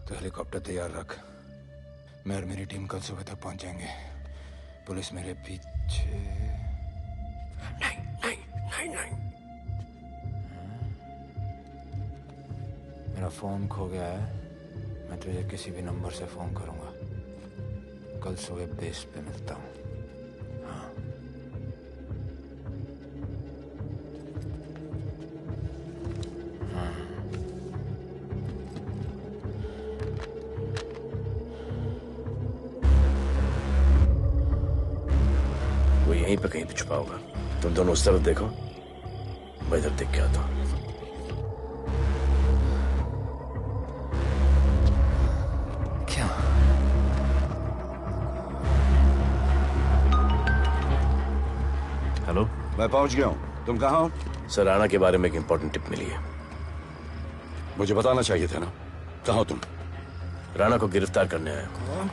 तो हेलीकॉप्टर तैयार रख। मैं और मेरी टीम कल सुबह तक पहुंच जाएंगे। पुलिस मेरे पीछे नहीं। मेरा फोन खो गया है। मैं तुझे किसी भी नंबर से फोन करूंगा। कल सुबह बेस पे मिलता हूँ। हाँ। वो यहीं पे कहीं पे छुपा होगा। तुम दोनों उस तरफ देखो, मैं इधर देख के आता हूँ। क्या? हेलो, मैं पहुंच गया हूँ। तुम कहाँ हो? सर, राणा के बारे में एक इंपॉर्टेंट टिप मिली है। मुझे बताना चाहिए था ना। कहाँ हो तुम? राणा को गिरफ्तार करने आया हूँ।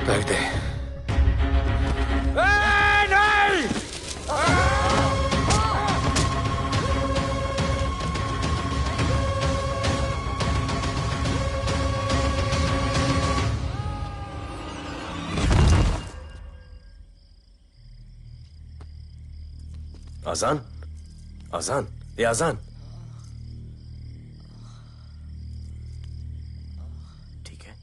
रख दे। आजान, आजान, ये आजान। ठीक है।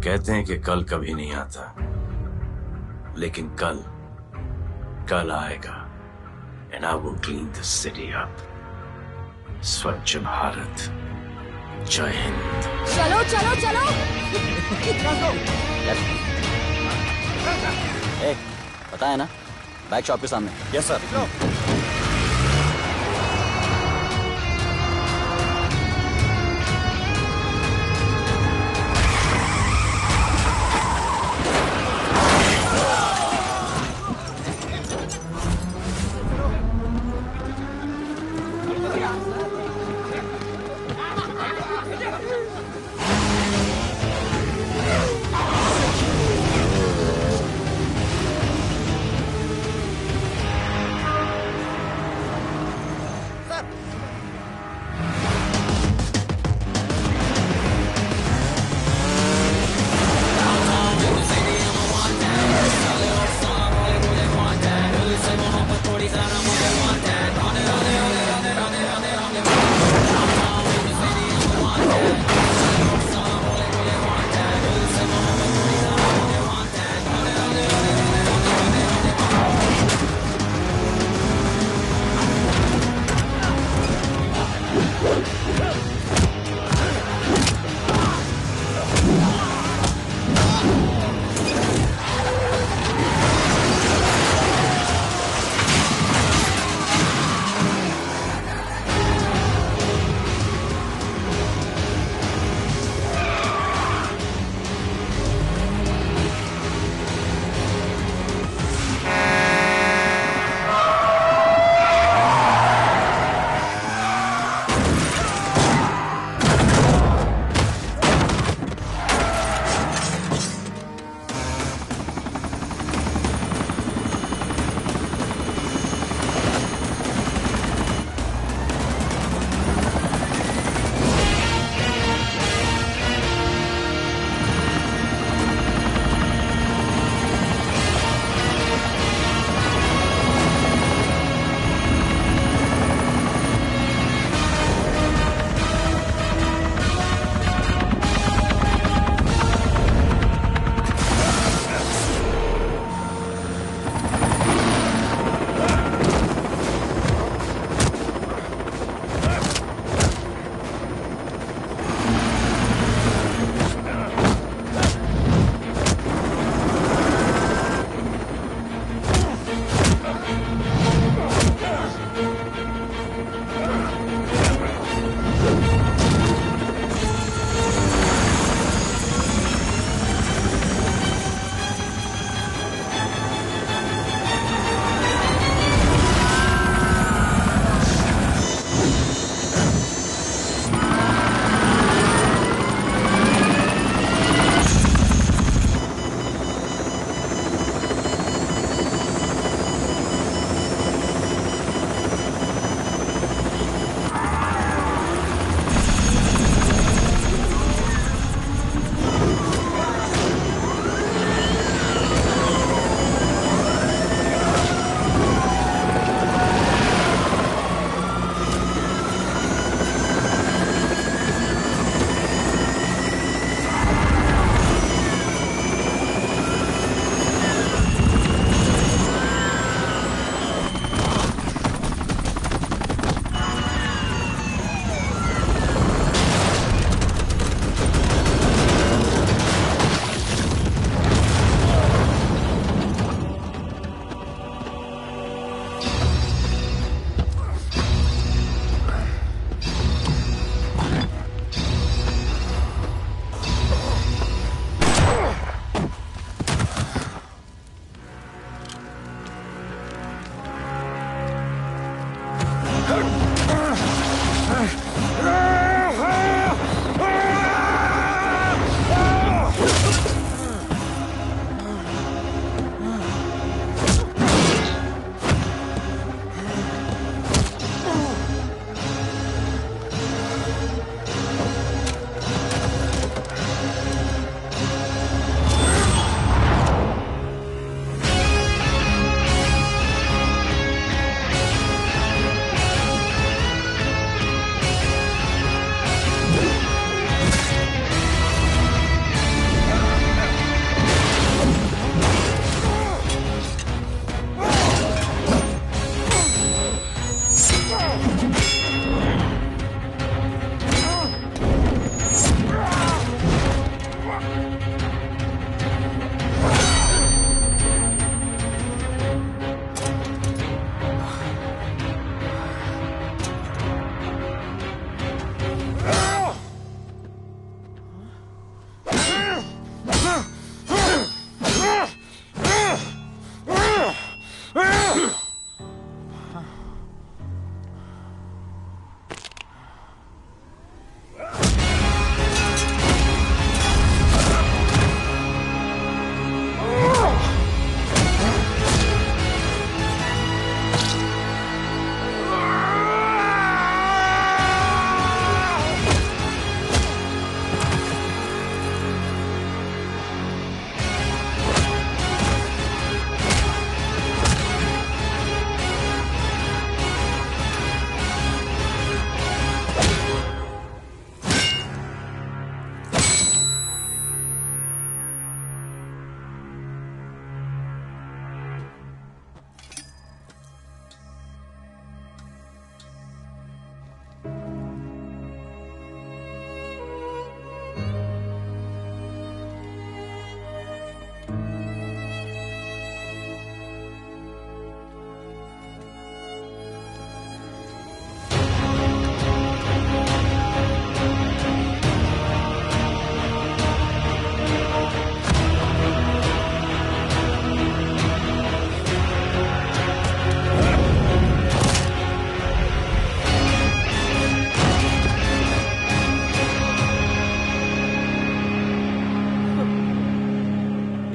कहते हैं कि कल कभी नहीं आता, लेकिन कल आएगा। And I will clean the city up. स्वच्छ भारत। जय हिंद। चलो चलो चलो। पता है ना, बैक शॉप के सामने। Yes sir.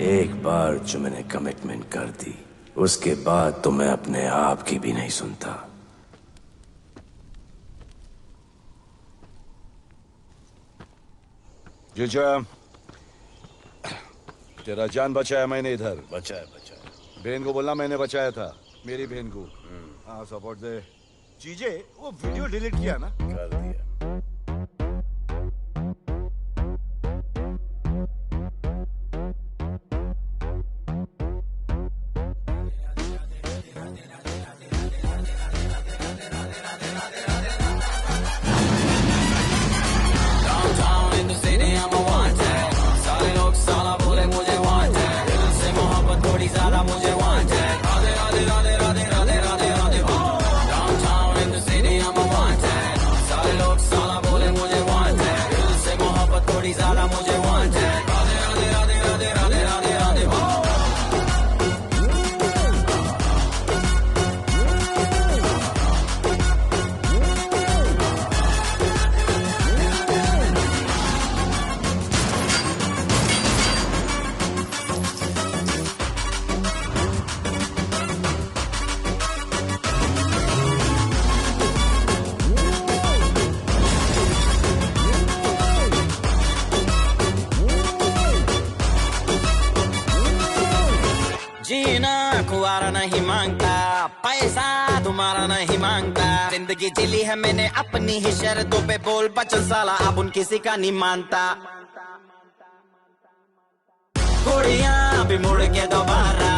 एक बार जो मैंने कमिटमेंट कर दी उसके बाद तो मैं अपने आप की भी नहीं सुनता। जीजा, तेरा जान बचाया मैंने इधर। बचाया। बहन को बोलना मैंने बचाया था, मेरी बहन को। हाँ सपोर्ट दे। जीजे वो वीडियो डिलीट किया ना? कर दिया। नहीं मांगता, पैसा तुम्हारा नहीं मांगता, जिंदगी जिली है मैंने अपनी ही शर्तों पे, बोल बचन साला अब उन किसी का नहीं मानता। कुड़ियां भी मुड़ के दोबारा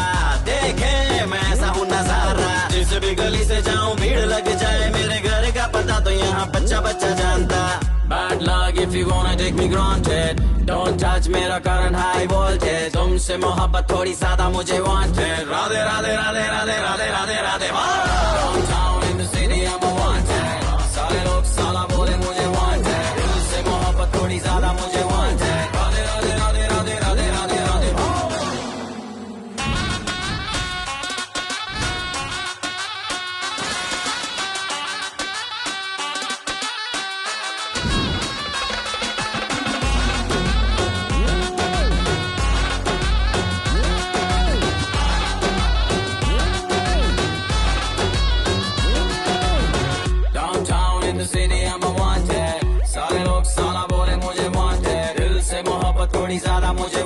देखे मैं ऐसा हूँ नजारा, जिस भी गली से जाऊं भीड़ लग जाए, मेरे घर का पता तो यहाँ बच्चा बच्चा जानता। Bad luck if you wanna take me granted, don't touch मेरा current high voltage, तुमसे मोहब्बत थोड़ी ज्यादा मुझे wanted, Radhe Radhe Radhe Radhe Radhe Radhe Radhe. Downtown in the city I'm a wanted, सारे लोग साला बोले मुझे wanted, दिल से मोहब्बत थोड़ी ज्यादा मुझे wanted, राधे राधे राधे राधे राधे राधे राधे। थोड़ी ज्यादा मुझे